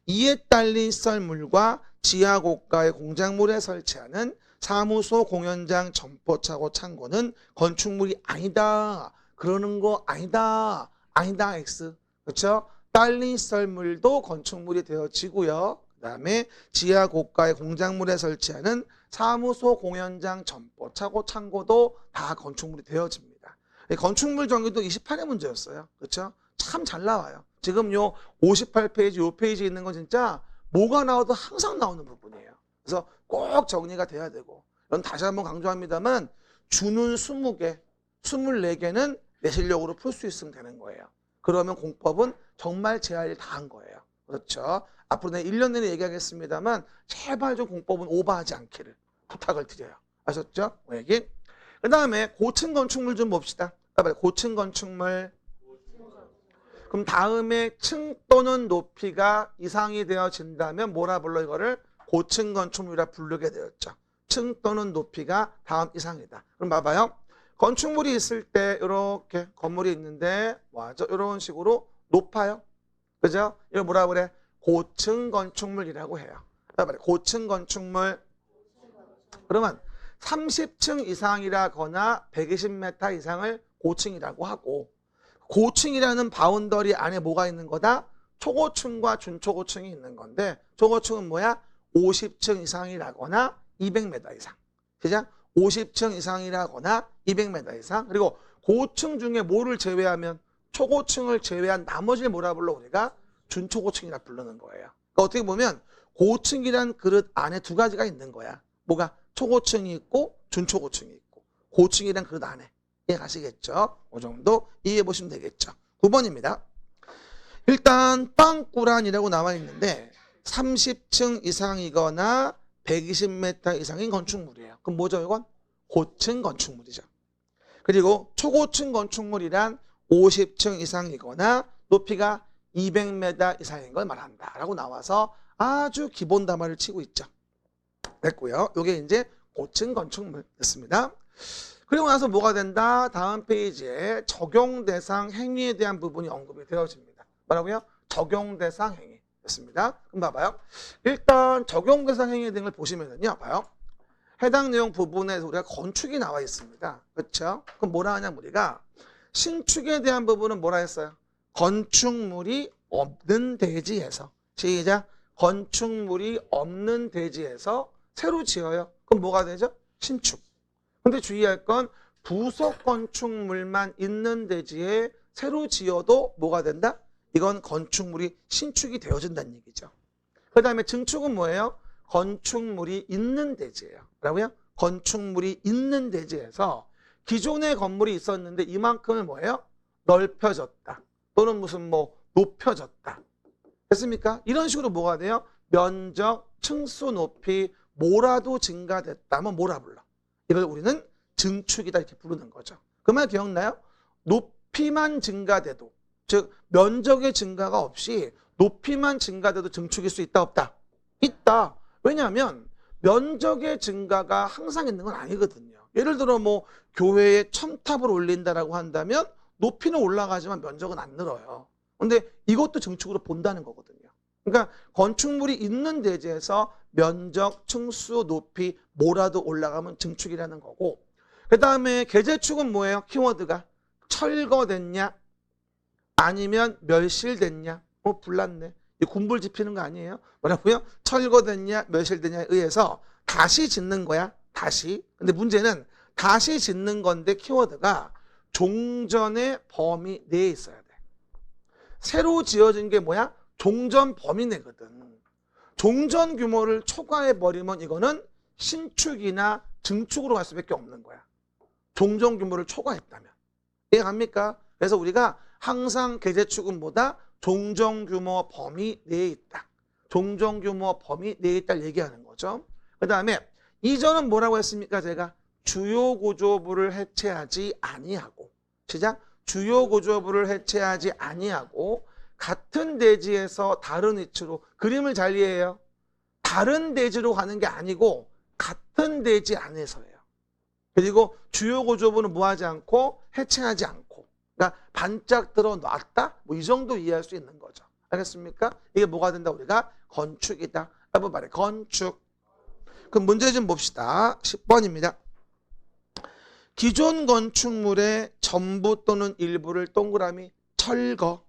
이에 딸린 시설물과 지하 고가의 공작물에 설치하는 사무소, 공연장, 점포차고, 창고는 건축물이 아니다. 그러는 거 아니다. 아니다 X. 그렇죠? 딸린 시설물도 건축물이 되어지고요. 그 다음에 지하 고가의 공작물에 설치하는 사무소, 공연장, 점포차고, 창고도 다 건축물이 되어집니다. 건축물 정의도 28회 문제였어요. 그렇죠? 참 잘 나와요. 지금 요 58페이지, 요 페이지에 있는 건 진짜 뭐가 나와도 항상 나오는 부분이에요. 그래서 꼭 정리가 돼야 되고. 이건 다시 한번 강조합니다만 주는 20개, 24개는 내 실력으로 풀 수 있으면 되는 거예요. 그러면 공법은 정말 제 할 일 다 한 거예요. 그렇죠? 앞으로 내가 1년 내내 얘기하겠습니다만 제발 좀 공법은 오버하지 않기를 부탁을 드려요. 아셨죠? 그 얘기. 그 다음에 고층 건축물 좀 봅시다. 고층 건축물. 그럼 다음에 층 또는 높이가 이상이 되어진다면 뭐라 불러 이거를? 고층 건축물이라 부르게 되었죠. 층 또는 높이가 다음 이상이다. 그럼 봐봐요. 건축물이 있을 때 이렇게 건물이 있는데 뭐하죠? 이런 식으로 높아요. 그죠? 이걸 뭐라 그래? 고층 건축물이라고 해요. 고층 건축물. 그러면 30층 이상이라거나 120m 이상을 고층이라고 하고 고층이라는 바운더리 안에 뭐가 있는 거다? 초고층과 준초고층이 있는 건데 초고층은 뭐야? 50층 이상이라거나 200m 이상. 시작? 50층 이상이라거나 200m 이상. 그리고 고층 중에 뭐를 제외하면 초고층을 제외한 나머지를 뭐라 불러 우리가 준초고층이라 부르는 거예요. 그러니까 어떻게 보면 고층이란 그릇 안에 두 가지가 있는 거야. 뭐가 초고층이 있고 준초고층이 있고 고층이란 그릇 안에. 이해 가시겠죠? 그 정도 이해해 보시면 되겠죠. 9번입니다. 일단 빵꾸란이라고 나와 있는데 30층 이상이거나 120m 이상인 건축물이에요. 그럼 뭐죠 이건? 고층 건축물이죠. 그리고 초고층 건축물이란 50층 이상이거나 높이가 200m 이상인 걸 말한다 라고 나와서 아주 기본 담화를 치고 있죠. 됐고요. 이게 이제 고층 건축물 됐습니다. 그리고 나서 뭐가 된다? 다음 페이지에 적용 대상 행위에 대한 부분이 언급이 되어집니다. 뭐라고요? 적용 대상 행위 됐습니다. 그럼 봐봐요. 일단 적용 대상 행위 등을 보시면은요. 봐요. 해당 내용 부분에서 우리가 건축이 나와 있습니다. 그렇죠? 그럼 뭐라 하냐면 우리가 신축에 대한 부분은 뭐라 했어요? 건축물이 없는 대지에서 시작. 건축물이 없는 대지에서 새로 지어요. 그럼 뭐가 되죠? 신축. 근데 주의할 건 부속 건축물만 있는 대지에 새로 지어도 뭐가 된다? 이건 건축물이 신축이 되어진다는 얘기죠. 그 다음에 증축은 뭐예요? 건축물이 있는 대지예요. 뭐라고요? 건축물이 있는 대지에서 기존의 건물이 있었는데 이만큼은 뭐예요? 넓혀졌다. 또는 무슨 뭐 높여졌다. 됐습니까? 이런 식으로 뭐가 돼요? 면적, 층수 높이 뭐라도 증가됐다면 뭐라 불러? 이걸 우리는 증축이다 이렇게 부르는 거죠. 그 말 기억나요? 높이만 증가돼도 즉 면적의 증가가 없이 높이만 증가돼도 증축일 수 있다 없다? 있다. 왜냐하면 면적의 증가가 항상 있는 건 아니거든요. 예를 들어 뭐 교회에 첨탑을 올린다라고 한다면 높이는 올라가지만 면적은 안 늘어요. 근데 이것도 증축으로 본다는 거거든요. 그러니까 건축물이 있는 대지에서 면적, 층수, 높이 뭐라도 올라가면 증축이라는 거고 그 다음에 계재축은 뭐예요? 키워드가 철거됐냐 아니면 멸실됐냐 불났네. 이 군불 지피는 거 아니에요? 뭐라고요? 철거됐냐 멸실됐냐에 의해서 다시 짓는 거야. 다시. 근데 문제는 다시 짓는 건데 키워드가 종전의 범위 내에 있어야 돼. 새로 지어진 게 뭐야? 종전 범위 내거든. 종전 규모를 초과해버리면 이거는 신축이나 증축으로 갈 수밖에 없는 거야. 종전 규모를 초과했다면. 이해갑니까? 그래서 우리가 항상 계재축은 뭐다? 종전 규모 범위 내에 있다. 종전 규모 범위 내에 있다를 얘기하는 거죠. 그 다음에 이전은 뭐라고 했습니까? 제가 주요 구조부를 해체하지 아니하고 시작. 주요 구조부를 해체하지 아니하고 같은 대지에서 다른 위치로 그림을 잘 이해해요. 다른 대지로 가는 게 아니고 같은 대지 안에서예요. 그리고 주요 구조부는 뭐하지 않고 해체하지 않고 그러니까 반짝 들어 놨다? 뭐 이 정도 이해할 수 있는 거죠. 알겠습니까? 이게 뭐가 된다? 우리가 건축이다. 한번 말해. 건축. 그럼 문제 좀 봅시다. 10번입니다. 기존 건축물의 전부 또는 일부를 동그라미 철거.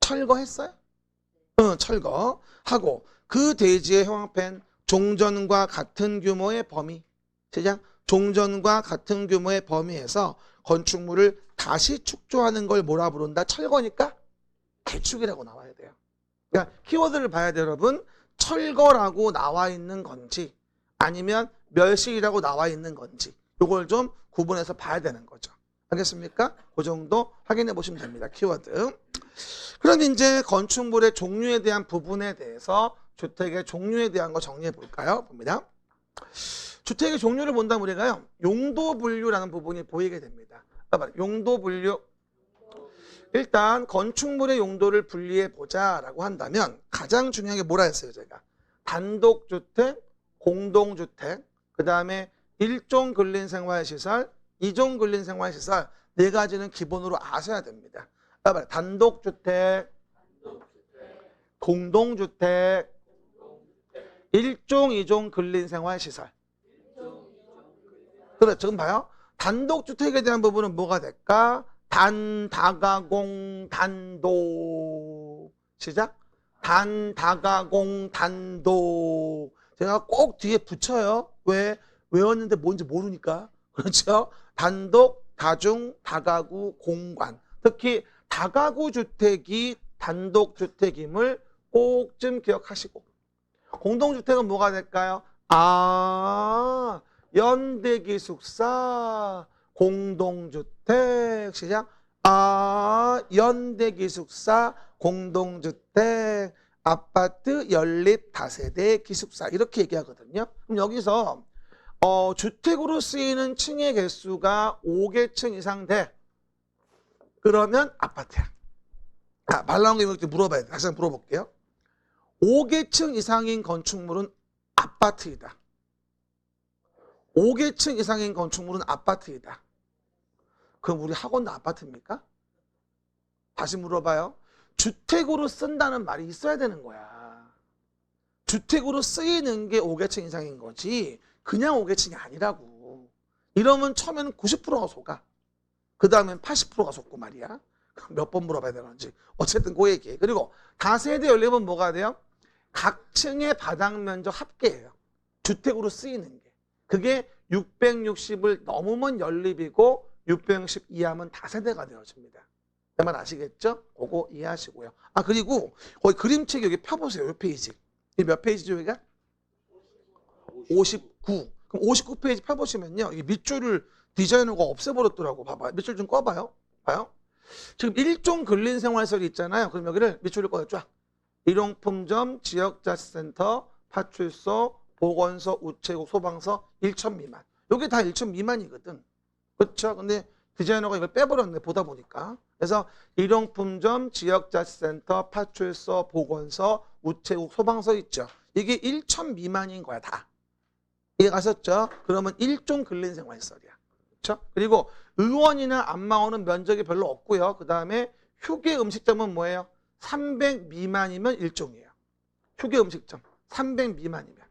철거했어요? 응, 철거하고 그 대지에 형합한 종전과 같은 규모의 범위. 시작. 종전과 같은 규모의 범위에서 건축물을 다시 축조하는 걸 뭐라 부른다? 철거니까 개축이라고 나와야 돼요. 그러니까 키워드를 봐야 돼요, 여러분. 철거라고 나와 있는 건지 아니면 멸실이라고 나와 있는 건지 이걸 좀 구분해서 봐야 되는 거죠. 알겠습니까? 그 정도 확인해 보시면 됩니다. 키워드. 그럼 이제 건축물의 종류에 대한 부분에 대해서 주택의 종류에 대한 거 정리해 볼까요? 봅니다. 주택의 종류를 본다면 우리가요. 용도 분류라는 부분이 보이게 됩니다. 용도 분류. 일단 건축물의 용도를 분리해 보자라고 한다면 가장 중요한 게 뭐라 했어요, 제가? 단독주택, 공동주택, 그 다음에 1종 근린생활시설, 2종 근린생활시설 네 가지는 기본으로 아셔야 됩니다. 단독주택, 공동주택, 1종, 2종 근린생활시설. 그렇죠. 지금 봐요. 단독주택에 대한 부분은 뭐가 될까? 단, 다가공, 단독. 시작. 단, 다가공, 단독. 제가 꼭 뒤에 붙여요. 왜? 외웠는데 뭔지 모르니까. 그렇죠? 단독, 다중, 다가구, 공관. 특히 다가구 주택이 단독 주택임을 꼭 좀 기억하시고. 공동주택은 뭐가 될까요? 아, 연대기숙사, 공동주택. 시작. 아, 연대기숙사, 공동주택, 아파트 연립 다세대 기숙사. 이렇게 얘기하거든요. 그럼 여기서 주택으로 쓰이는 층의 개수가 5개층 이상 돼. 그러면 아파트야. 말 나온 김에 물어봐야 돼. 다시 한번 물어볼게요. 5개층 이상인 건축물은 아파트이다. 5개층 이상인 건축물은 아파트이다. 그럼 우리 학원도 아파트입니까? 다시 물어봐요. 주택으로 쓴다는 말이 있어야 되는 거야. 주택으로 쓰이는 게 5개층 이상인 거지 그냥 5개층이 아니라고. 이러면 처음에는 90%가 속아. 그 다음엔 80%가 속고 말이야. 몇 번 물어봐야 되는지. 어쨌든 그 얘기. 그리고 다세대 연립은 뭐가 돼요? 각 층의 바닥 면적 합계예요. 주택으로 쓰이는 게. 그게 660을 넘으면 연립이고 660 이하면 다세대가 되어집니다. 내 말 아시겠죠? 그거 이해하시고요. 그리고 거기 그림책 여기 펴보세요. 이 페이지. 이 몇 페이지죠 여기가? 59. 그럼 59페이지 펴보시면요. 이 밑줄을 디자이너가 없애버렸더라고. 봐봐요. 밑줄 좀 꺼봐요. 봐요. 지금 일종 근린생활설이 있잖아요. 그럼 여기를 밑줄을 꺼요. 쫙. 일용품점, 지역자치센터, 파출소, 보건소, 우체국, 소방서 1천 미만. 이게 다 1천 미만이거든. 그렇죠? 근데 디자이너가 이걸 빼버렸네. 보다 보니까. 그래서 일용품점, 지역자치센터, 파출소, 보건소, 우체국, 소방서 있죠. 이게 1천 미만인 거야. 다. 이해 가셨죠? 그러면 일종 근린생활설이야. 그렇죠? 그리고 의원이나 안마원은 면적이 별로 없고요. 그 다음에 휴게 음식점은 뭐예요? 300 미만이면 일종이에요. 휴게 음식점 300 미만이면.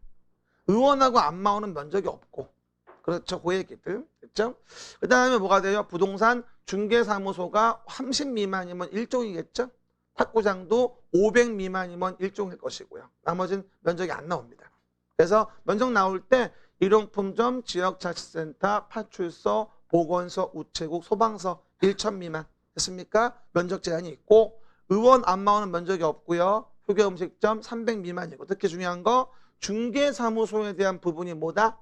의원하고 안마원은 면적이 없고. 그렇죠. 그 얘기들. 그렇죠? 그 다음에 뭐가 돼요? 부동산 중개사무소가 30 미만이면 일종이겠죠? 탁구장도 500 미만이면 일종일 것이고요. 나머지는 면적이 안 나옵니다. 그래서 면적 나올 때 일용품점, 지역자치센터, 파출소, 보건소, 우체국, 소방서 1천 미만 됐습니까? 면적 제한이 있고 의원 안마원은 면적이 없고요. 휴게음식점 300 미만이고 특히 중요한 거 중개사무소에 대한 부분이 뭐다?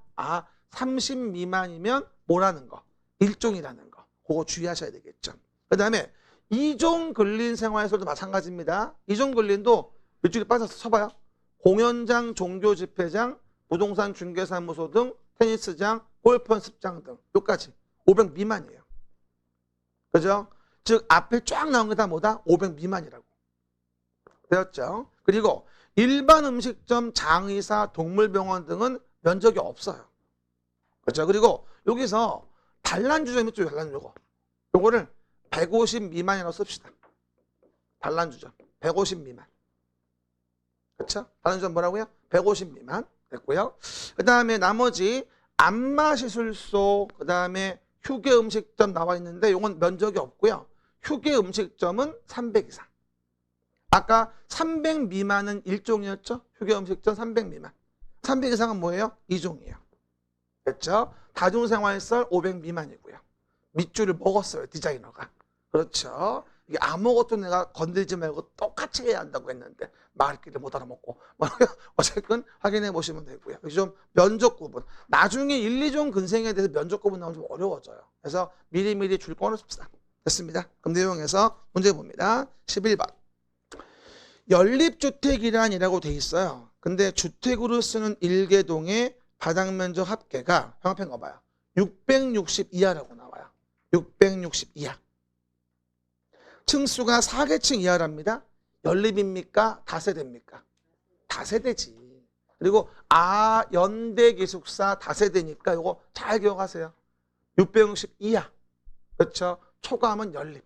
30 미만이면 뭐라는 거? 일종이라는 거. 그거 주의하셔야 되겠죠. 그 다음에 이종 근린생활설도 마찬가지입니다. 이종 근린도 일주일에 빠져서 쳐봐요. 공연장, 종교집회장, 부동산 중개사무소 등 테니스장, 골프 연습장 등 여기까지 500 미만이에요. 그죠? 즉 앞에 쫙 나온 게 다 뭐다? 500 미만이라고. 되었죠? 그리고 일반 음식점, 장의사, 동물병원 등은 면적이 없어요. 그렇죠? 그리고 여기서 단란주점 있죠? 단란주거. 요거를 150 미만이라고 씁시다. 단란주점 150 미만. 그렇죠? 단란주점 뭐라고요? 150 미만 됐고요. 그 다음에 나머지 안마시술소, 그 다음에 휴게음식점 나와 있는데 이건 면적이 없고요. 휴게음식점은 300 이상. 아까 300 미만은 1종이었죠? 휴게음식점 300 미만. 300 이상은 뭐예요? 2종이에요. 됐죠? 다중생활설 500 미만이고요. 밑줄을 먹었어요. 디자이너가. 그렇죠? 이게 아무것도 내가 건들지 말고 똑같이 해야 한다고 했는데 말귀를 못 알아먹고 어쨌든 확인해 보시면 되고요. 여기 좀 면적 구분. 나중에 1, 2종 근생에 대해서 면적 구분 나오면 좀 어려워져요. 그래서 미리미리 줄 꺼놓읍시다. 됐습니다. 그럼 내용에서 문제 봅니다. 11번. 연립주택이란이라고 돼 있어요. 근데 주택으로 쓰는 일개동의 바닥면적 합계가 형합한 거 봐요. 660 이하라고 나와요. 660 이하. 층수가 4개층 이하랍니다. 연립입니까? 다세대입니까? 다세대지. 그리고 연대기숙사 다세대니까 이거 잘 기억하세요. 660 이하. 그렇죠? 초과하면 연립.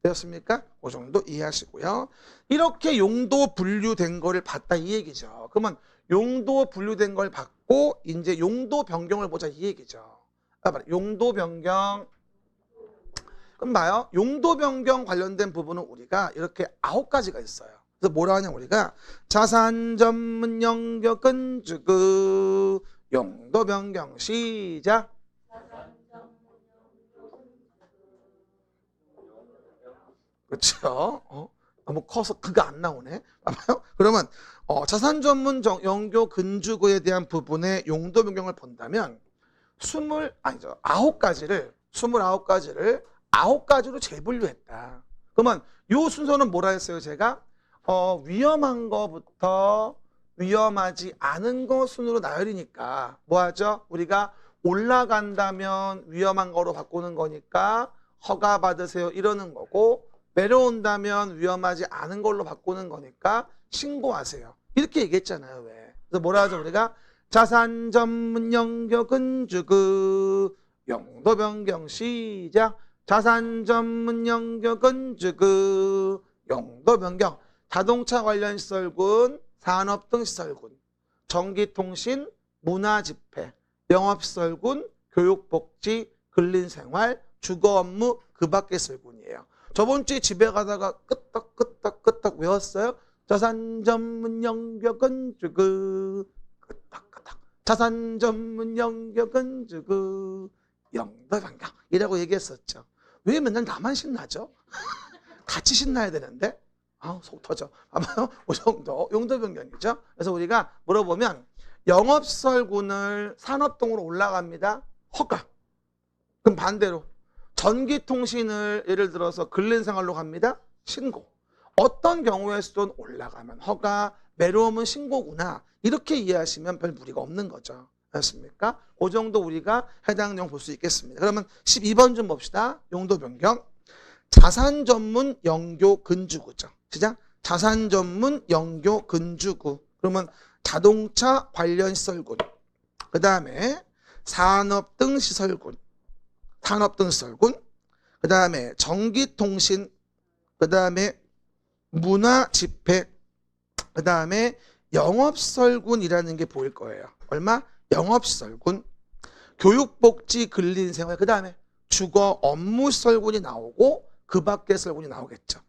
되었습니까? 그 정도 이해하시고요. 이렇게 용도 분류된 거를 봤다 이 얘기죠. 그러면 용도 분류된 걸 받고 이제 용도 변경을 보자 이 얘기죠. 용도 변경. 그럼 봐요. 용도 변경 관련된 부분은 우리가 이렇게 9가지가 있어요. 그래서 뭐라 하냐 우리가 자산 전문 영역 건축 용도 변경 시작. 그렇죠? 너무 커서 그가 안 나오네. 봐봐요. 그러면 자산 전문 영교 근주구에 대한 부분의 용도 변경을 본다면 29가지를 9가지로 재분류했다. 그러면 요 순서는 뭐라 했어요, 제가? 위험한 거부터 위험하지 않은 거 순으로 나열이니까 뭐 하죠? 우리가 올라간다면 위험한 거로 바꾸는 거니까 허가 받으세요 이러는 거고, 내려온다면 위험하지 않은 걸로 바꾸는 거니까 신고하세요. 이렇게 얘기했잖아요. 왜? 그래서 뭐라 하죠? 우리가 자산 전문 영교 근주구 용도 변경 시작. 자산 전문 영교 근주구 용도 변경. 자동차 관련 시설군, 산업 등 시설군, 전기통신, 문화집회, 영업시설군, 교육복지, 근린생활, 주거업무 그 밖의 시설군이에요. 저번 주에 집에 가다가 끄떡 외웠어요. 자산 전문 영교 근주구 끄떡 자산 전문 영교 근주구 용도 변경 이라고 얘기했었죠. 왜 맨날 나만 신나죠? 같이 신나야 되는데 속 터져. 아마요 그 정도 용도 변경이죠. 그래서 우리가 물어보면 영업시설군을 산업동으로 올라갑니다. 허가. 그럼 반대로 전기통신을 예를 들어서 근린생활로 갑니다. 신고. 어떤 경우에서든 올라가면 허가, 내려오면 신고구나. 이렇게 이해하시면 별 무리가 없는 거죠. 알겠습니까? 그 정도 우리가 해당 내용 볼 수 있겠습니다. 그러면 12번 좀 봅시다. 용도 변경. 자산 전문 영교 근주구죠. 시작. 자산 전문 영교 근주구. 그러면 자동차 관련 시설군. 그 다음에 산업 등 시설군. 그 다음에 전기통신. 그 다음에 문화집회. 그 다음에 영업시설군이라는 게 보일 거예요. 얼마? 영업시설군. 교육복지 근린생활. 그 다음에 주거 업무시설군이 나오고 그 밖의 시설군이 나오겠죠.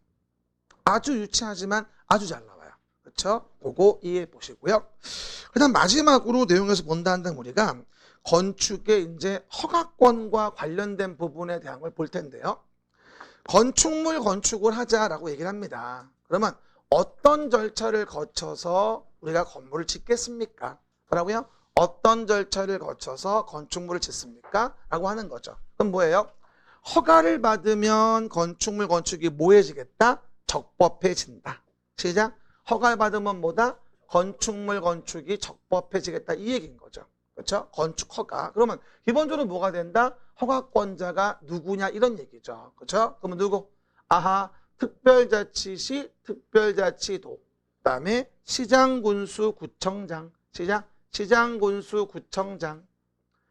아주 유치하지만 아주 잘 나와요. 그렇죠? 그거 이해해 보시고요. 그 다음 마지막으로 내용에서 본다 한다면 우리가 건축의 이제 허가권과 관련된 부분에 대한 걸 볼 텐데요. 건축물 건축을 하자라고 얘기를 합니다. 그러면 어떤 절차를 거쳐서 우리가 건물을 짓겠습니까? 뭐라고요? 어떤 절차를 거쳐서 건축물을 짓습니까? 라고 하는 거죠. 그럼 뭐예요? 허가를 받으면 건축물 건축이 뭐해지겠다? 적법해진다. 시작. 허가를 받으면 뭐다? 건축물 건축이 적법해지겠다. 이 얘기인 거죠. 그렇죠? 건축 허가. 그러면 기본적으로 뭐가 된다? 허가권자가 누구냐 이런 얘기죠. 그렇죠? 그러면 누구? 아하, 특별자치시, 특별자치도. 그다음에 시장군수 구청장. 시작. 시장군수 구청장.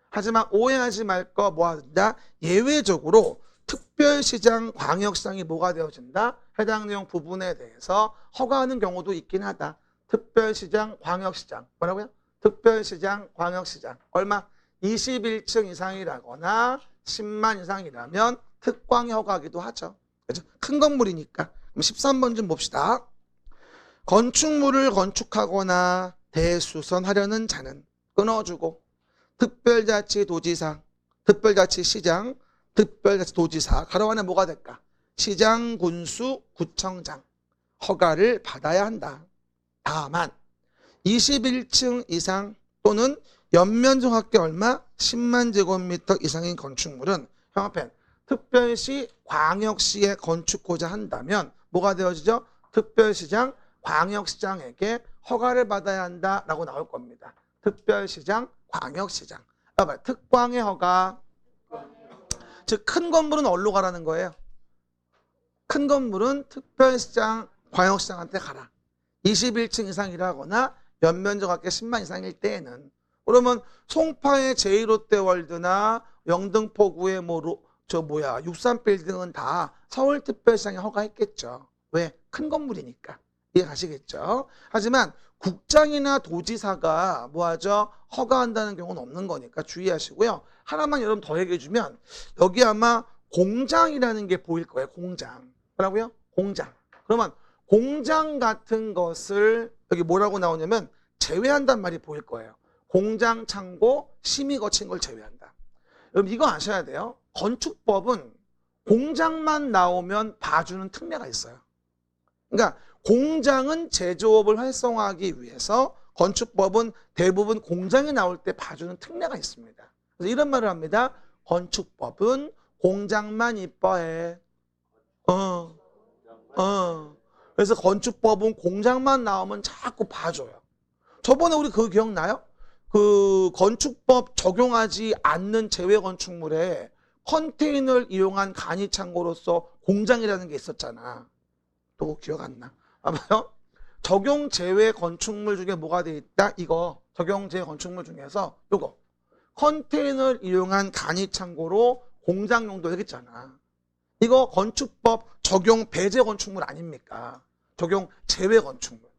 하지만 오해하지 말 거 뭐 한다? 예외적으로 특별시장, 광역시장이 뭐가 되어진다? 해당 내용 부분에 대해서 허가하는 경우도 있긴 하다. 특별시장, 광역시장. 뭐라고요? 특별시장, 광역시장. 얼마? 21층 이상이라거나 10만 이상이라면 특광 허가하기도 하죠. 그렇죠? 큰 건물이니까. 그럼 13번 좀 봅시다. 건축물을 건축하거나 대수선하려는 자는 끊어주고 특별자치도지사, 특별자치시장, 특별자치도지사 가로 안에 뭐가 될까? 시장, 군수, 구청장 허가를 받아야 한다. 다만 21층 이상 또는 연면적 합계 얼마? 10만 제곱미터 이상인 건축물은 형합편 특별시, 광역시에 건축하고자 한다면 뭐가 되어지죠? 특별시장, 광역시장에게 허가를 받아야 한다라고 나올 겁니다. 특별시장, 광역시장. 특광의 허가. 즉 큰 건물은 어디로 가라는 거예요? 큰 건물은 특별시장, 광역시장한테 가라. 21층 이상이라거나 연면적 합계 10만 이상일 때에는. 그러면 송파의 제1롯데월드나 영등포구의 63빌딩은 다 서울특별시장에 허가했겠죠. 왜? 큰 건물이니까. 이해 가시겠죠? 하지만 국장이나 도지사가 뭐하죠? 허가한다는 경우는 없는 거니까 주의하시고요. 하나만 여러분 더 얘기해 주면 여기 아마 공장이라는 게 보일 거예요. 공장. 뭐라고요? 공장. 그러면 공장 같은 것을 여기 뭐라고 나오냐면 제외한단 말이 보일 거예요. 공장, 창고, 심의 거친 걸 제외한다. 여러분 이거 아셔야 돼요. 건축법은 공장만 나오면 봐주는 특례가 있어요. 그러니까 공장은 제조업을 활성화하기 위해서 건축법은 대부분 공장이 나올 때 봐주는 특례가 있습니다. 그래서 이런 말을 합니다. 건축법은 공장만 이뻐해. 그래서 건축법은 공장만 나오면 자꾸 봐줘요. 저번에 우리 그거 기억나요? 그 건축법 적용하지 않는 제외 건축물에 컨테이너를 이용한 간이 창고로서 공장이라는 게 있었잖아. 또 기억 안 나? 아마요? 적용 제외 건축물 중에 뭐가 돼 있다? 이거 적용 제외 건축물 중에서 요거 컨테이너를 이용한 간이 창고로 공장 용도 여기있잖아. 이거 건축법 적용 배제 건축물 아닙니까? 적용 제외 건축물.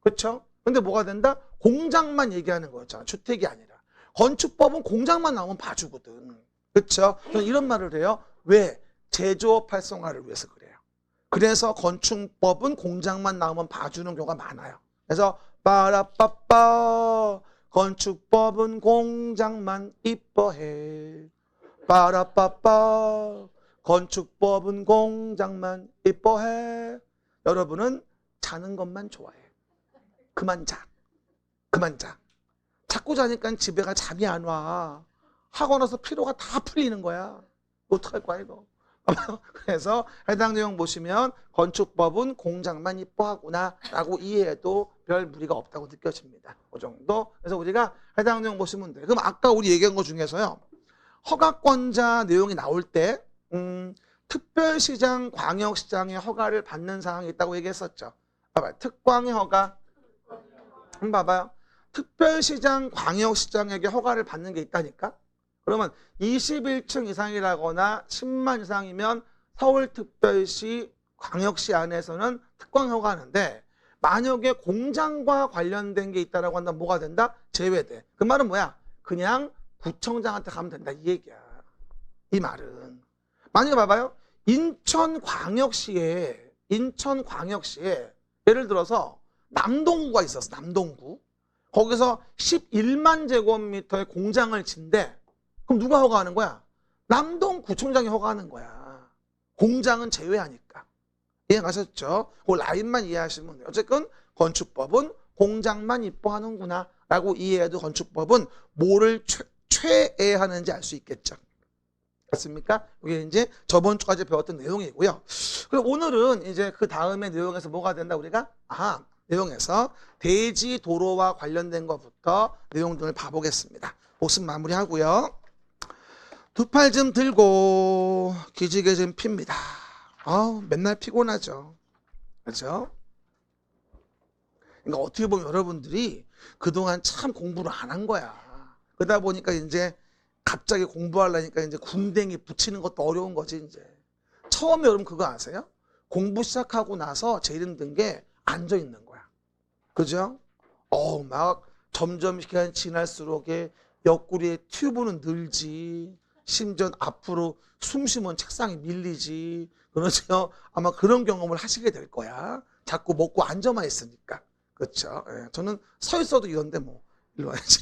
그렇죠? 근데 뭐가 된다? 공장만 얘기하는 거였잖아. 주택이 아니라. 건축법은 공장만 나오면 봐주거든. 그렇죠? 저는 이런 말을 해요. 왜? 제조업 활성화를 위해서 그래요. 그래서 건축법은 공장만 나오면 봐주는 경우가 많아요. 그래서 빠라빠빠 건축법은 공장만 이뻐해. 빠라빠빠 건축법은 공장만 이뻐해. 여러분은 자는 것만 좋아해. 그만 자. 그만 자. 자꾸 자니까 집에 가 잠이 안 와. 하고 나서 피로가 다 풀리는 거야. 어떡할 거야 이거. 그래서 해당 내용 보시면 건축법은 공장만 이뻐하구나 라고 이해해도 별 무리가 없다고 느껴집니다. 그 정도. 그래서 우리가 해당 내용 보시면 돼요. 그럼 아까 우리 얘기한 것 중에서요. 허가권자 내용이 나올 때 특별시장, 광역시장의 허가를 받는 사항이 있다고 얘기했었죠. 봐봐요. 특광의 허가. 한번 봐봐요. 특별시장, 광역시장에게 허가를 받는 게 있다니까? 그러면 21층 이상이라거나 10만 이상이면 서울특별시, 광역시 안에서는 특광 허가하는데 만약에 공장과 관련된 게 있다라고 한다면 뭐가 된다? 제외돼. 그 말은 뭐야? 그냥 구청장한테 가면 된다 이 얘기야. 이 말은. 만약에 봐봐요. 인천광역시에 예를 들어서 남동구가 있었어. 남동구. 거기서 11만 제곱미터의 공장을 진대. 그럼 누가 허가하는 거야? 남동구청장이 허가하는 거야. 공장은 제외하니까. 이해 가셨죠? 그 라인만 이해하시면 돼요. 어쨌든 건축법은 공장만 이뻐하는구나 라고 이해해도 건축법은 뭐를 최애하는지 알 수 있겠죠. 맞습니까? 이게 이제 저번 주까지 배웠던 내용이고요. 그리고 오늘은 이제 그 다음에 내용에서 뭐가 된다 우리가? 내용에서 대지 도로와 관련된 것부터 내용들을 봐보겠습니다. 복습 마무리하고요. 두 팔 좀 들고 기지개 좀 핍니다. 맨날 피곤하죠. 그렇죠? 그러니까 어떻게 보면 여러분들이 그동안 참 공부를 안 한 거야. 그러다 보니까 이제 갑자기 공부하려니까 이제 군댕이 붙이는 것도 어려운 거지 이제. 처음에 여러분 그거 아세요? 공부 시작하고 나서 제일 힘든 게 앉아 있는 거야. 그죠? 막 점점 시간이 지날수록 옆구리에 튜브는 늘지. 심지어 앞으로 숨 쉬면 책상에 밀리지. 그렇죠? 아마 그런 경험을 하시게 될 거야. 자꾸 먹고 앉아만 있으니까. 그렇죠? 저는 서 있어도 이런데 뭐 일로 와야지.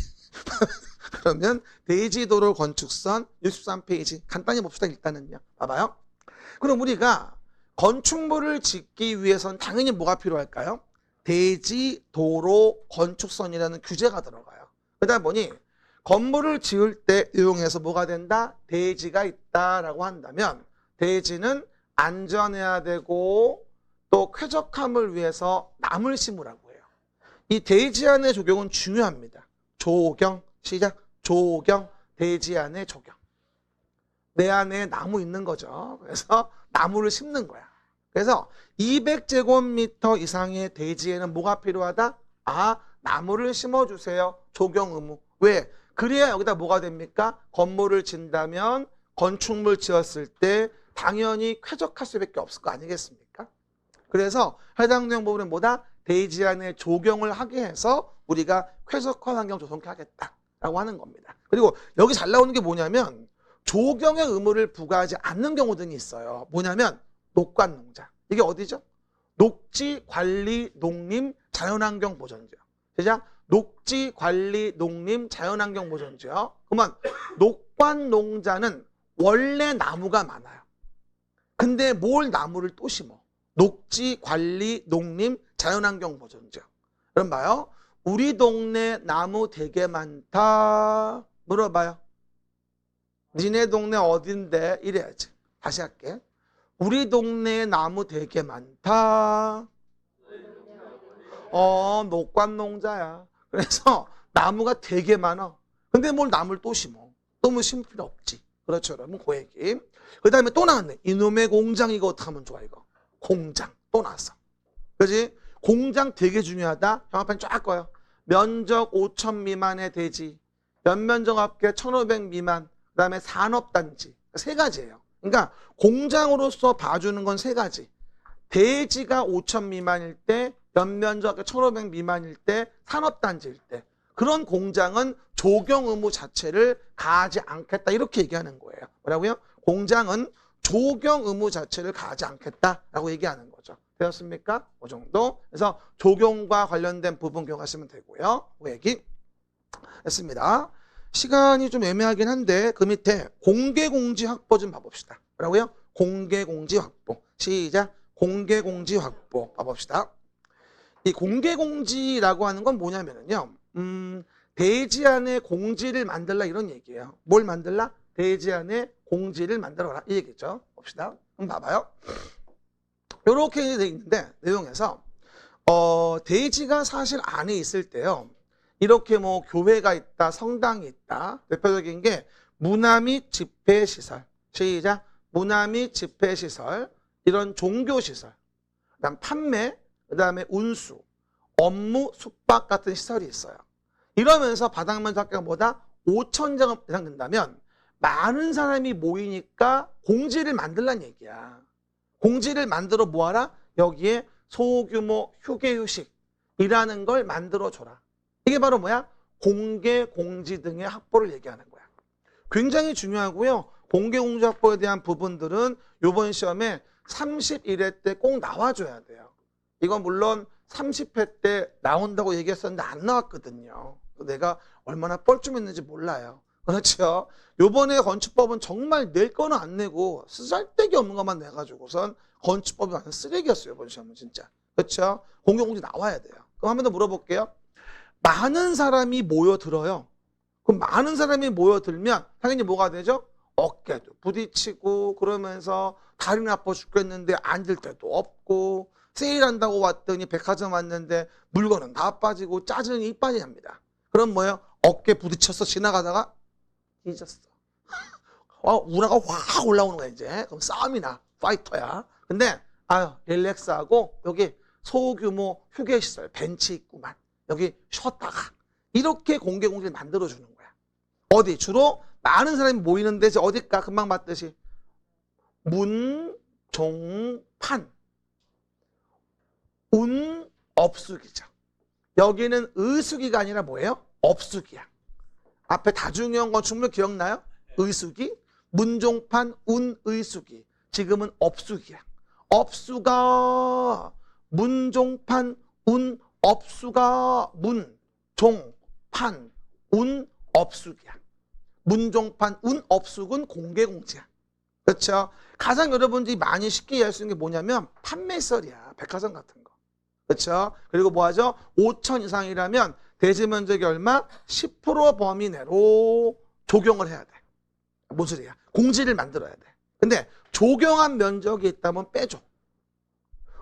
그러면 대지도로 건축선 63페이지 간단히 봅시다. 일단은요. 봐봐요. 그럼 우리가 건축물을 짓기 위해서는 당연히 뭐가 필요할까요? 대지도로 건축선이라는 규제가 들어가요. 그러다 보니 건물을 지을 때 이용해서 뭐가 된다? 대지가 있다라고 한다면 대지는 안전해야 되고 또 쾌적함을 위해서 나무를 심으라고 해요. 이 대지 안의 조경은 중요합니다. 조경, 시작. 조경, 대지 안의 조경. 내 안에 나무 있는 거죠. 그래서 나무를 심는 거야. 그래서 200제곱미터 이상의 대지에는 뭐가 필요하다? 나무를 심어주세요. 조경 의무. 왜? 그래야 여기다 뭐가 됩니까? 건물을 짓다면 건축물 지었을 때 당연히 쾌적할 수밖에 없을 거 아니겠습니까? 그래서 해당 내용 부분은 뭐다? 대지 안에 조경을 하게 해서 우리가 쾌적한 환경 조성케 하겠다라고 하는 겁니다. 그리고 여기 잘 나오는 게 뭐냐면 조경의 의무를 부과하지 않는 경우 등이 있어요. 뭐냐면 녹관농장. 이게 어디죠? 녹지관리 농림 자연환경 보전지역. 시작. 녹지관리 농림 자연환경 보전지역. 그러면 녹관농자는 원래 나무가 많아요. 근데 뭘 나무를 또 심어? 녹지, 관리, 농림, 자연환경 보존죠. 그럼 봐요. 우리 동네 나무 되게 많다. 물어봐요. 니네 동네 어딘데? 이래야지. 다시 할게. 우리 동네에 나무 되게 많다. 녹관농자야. 그래서 나무가 되게 많아. 근데 뭘 나무를 또 심어? 너무 심을 필요 없지. 그렇죠, 여러분. 그 얘기. 그 다음에 또 나왔네. 이놈의 공장 이거 어떻게 하면 좋아, 이거. 공장. 또 나왔어. 그지? 공장 되게 중요하다. 형아편 쫙 꺼요. 면적 5천 미만의 대지. 연면적 합계 1,500 미만. 그 다음에 산업단지. 세 가지예요. 그러니까 공장으로서 봐주는 건 세 가지. 대지가 5천 미만일 때, 연면적 1,500 미만일 때, 산업단지일 때. 그런 공장은 조경 의무 자체를 가하지 않겠다. 이렇게 얘기하는 거예요. 뭐라고요? 공장은 조경 의무 자체를 가하지 않겠다라고 얘기하는 거죠. 되었습니까? 그 정도. 그래서 조경과 관련된 부분 기억하시면 되고요. 그 얘기 했습니다. 시간이 좀 애매하긴 한데 그 밑에 공개공지 확보 좀 봐봅시다. 뭐라고요? 공개공지 확보. 시작. 공개공지 확보 봐봅시다. 이 공개공지라고 하는 건 뭐냐면요. 대지 안에 공지를 만들라 이런 얘기예요. 뭘 만들라? 대지 안에 공지를 만들어라 이 얘기죠. 봅시다. 한번 봐봐요. 이렇게 돼 있는데 내용에서 대지가 사실 안에 있을 때요. 이렇게 뭐 교회가 있다, 성당이 있다. 대표적인 게 문화 및 집회시설. 시작. 문화 및 집회시설. 이런 종교시설. 그다음 판매, 그다음에 운수, 업무, 숙박 같은 시설이 있어요. 이러면서 바닥 면적가 뭐다? 5,000제곱 이상 된다면 많은 사람이 모이니까 공지를 만들란 얘기야. 공지를 만들어 뭐하라? 여기에 소규모 휴게휴식이라는 걸 만들어줘라. 이게 바로 뭐야? 공개공지 등의 확보를 얘기하는 거야. 굉장히 중요하고요. 공개공지 확보에 대한 부분들은 이번 시험에 31회 때 꼭 나와줘야 돼요. 이건 물론 30회 때 나온다고 얘기했었는데 안 나왔거든요. 내가 얼마나 뻘쭘했는지 몰라요. 그렇죠? 요번에 건축법은 정말 낼 거는 안 내고 쓰잘데기 없는 것만 내가지고선 건축법이 완전 쓰레기였어요. 이번 시험은 진짜. 그렇죠? 공개공지 나와야 돼요. 그럼 한 번 더 물어볼게요. 많은 사람이 모여들어요. 그럼 많은 사람이 모여들면 당연히 뭐가 되죠? 어깨도 부딪히고 그러면서 다리는 아파 죽겠는데 앉을 데도 없고 세일한다고 왔더니 백화점 왔는데 물건은 다 빠지고 짜증이 이빠지 납니다. 그럼 뭐예요? 어깨 부딪혀서 지나가다가 잊었어. 우라가 확 올라오는 거야 이제. 그럼 싸움이 나. 파이터야. 근데 릴렉스하고 여기 소규모 휴게시설 벤치 있구만. 여기 쉬었다가 이렇게 공개공지를 만들어주는 거야. 어디? 주로 많은 사람이 모이는 데지 어딜까? 금방 봤듯이 문, 종, 판. 운, 업수기죠. 여기는 의수기가 아니라 뭐예요? 업수기야. 앞에 다중이용 건축물 기억나요? 의수기, 문종판, 운, 의수기. 지금은 업수기야. 업수가 문종판, 운, 업수가 문, 종, 판, 운, 업수기야. 문종판, 운, 업수는 공개공지야. 그렇죠? 가장 여러분들이 많이 쉽게 이해할 수 있는 게 뭐냐면 판매설이야. 백화점 같은 거. 그렇죠? 그리고 뭐하죠? 5천 이상이라면 대지 면적이 얼마? 10% 범위 내로 조경을 해야 돼. 뭔 소리야? 공지를 만들어야 돼. 근데 조경한 면적이 있다면 빼줘.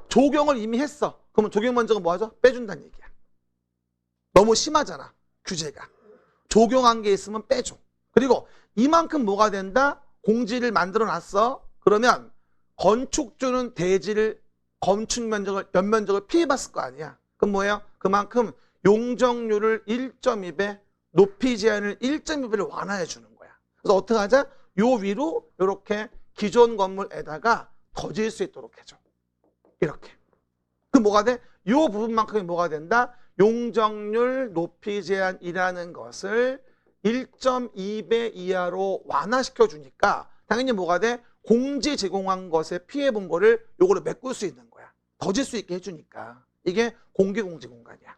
조경을 이미 했어. 그러면 조경 면적은 뭐하죠? 빼준다는 얘기야. 너무 심하잖아. 규제가. 조경한 게 있으면 빼줘. 그리고 이만큼 뭐가 된다? 공지를 만들어 놨어. 그러면 건축주는 대지를 건축 면적을 연면적을 피해봤을 거 아니야. 그럼 뭐예요? 그만큼 용적률을 1.2배, 높이 제한을 1.2배를 완화해 주는 거야. 그래서 어떻게 하자? 요 위로 이렇게 기존 건물에다가 더 지을 수 있도록 해줘. 이렇게. 그 뭐가 돼? 요 부분만큼이 뭐가 된다? 용적률 높이 제한이라는 것을 1.2배 이하로 완화시켜 주니까 당연히 뭐가 돼? 공지 제공한 것에 피해 본 거를 요거를 메꿀 수 있는 거야. 더 질 수 있게 해주니까. 이게 공개공지 공간이야.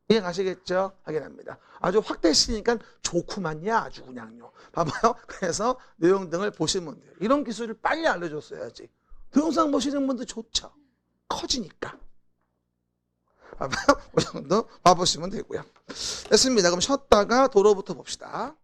이해 가시겠죠? 확인합니다. 아주 확대시니까 좋구만요. 아주 그냥요. 봐봐요. 그래서 내용 등을 보시면 돼요. 이런 기술을 빨리 알려줬어야지. 동영상 보시는 분도 좋죠. 커지니까. 이 정도 봐보시면 되고요. 됐습니다. 그럼 쉬었다가 도로부터 봅시다.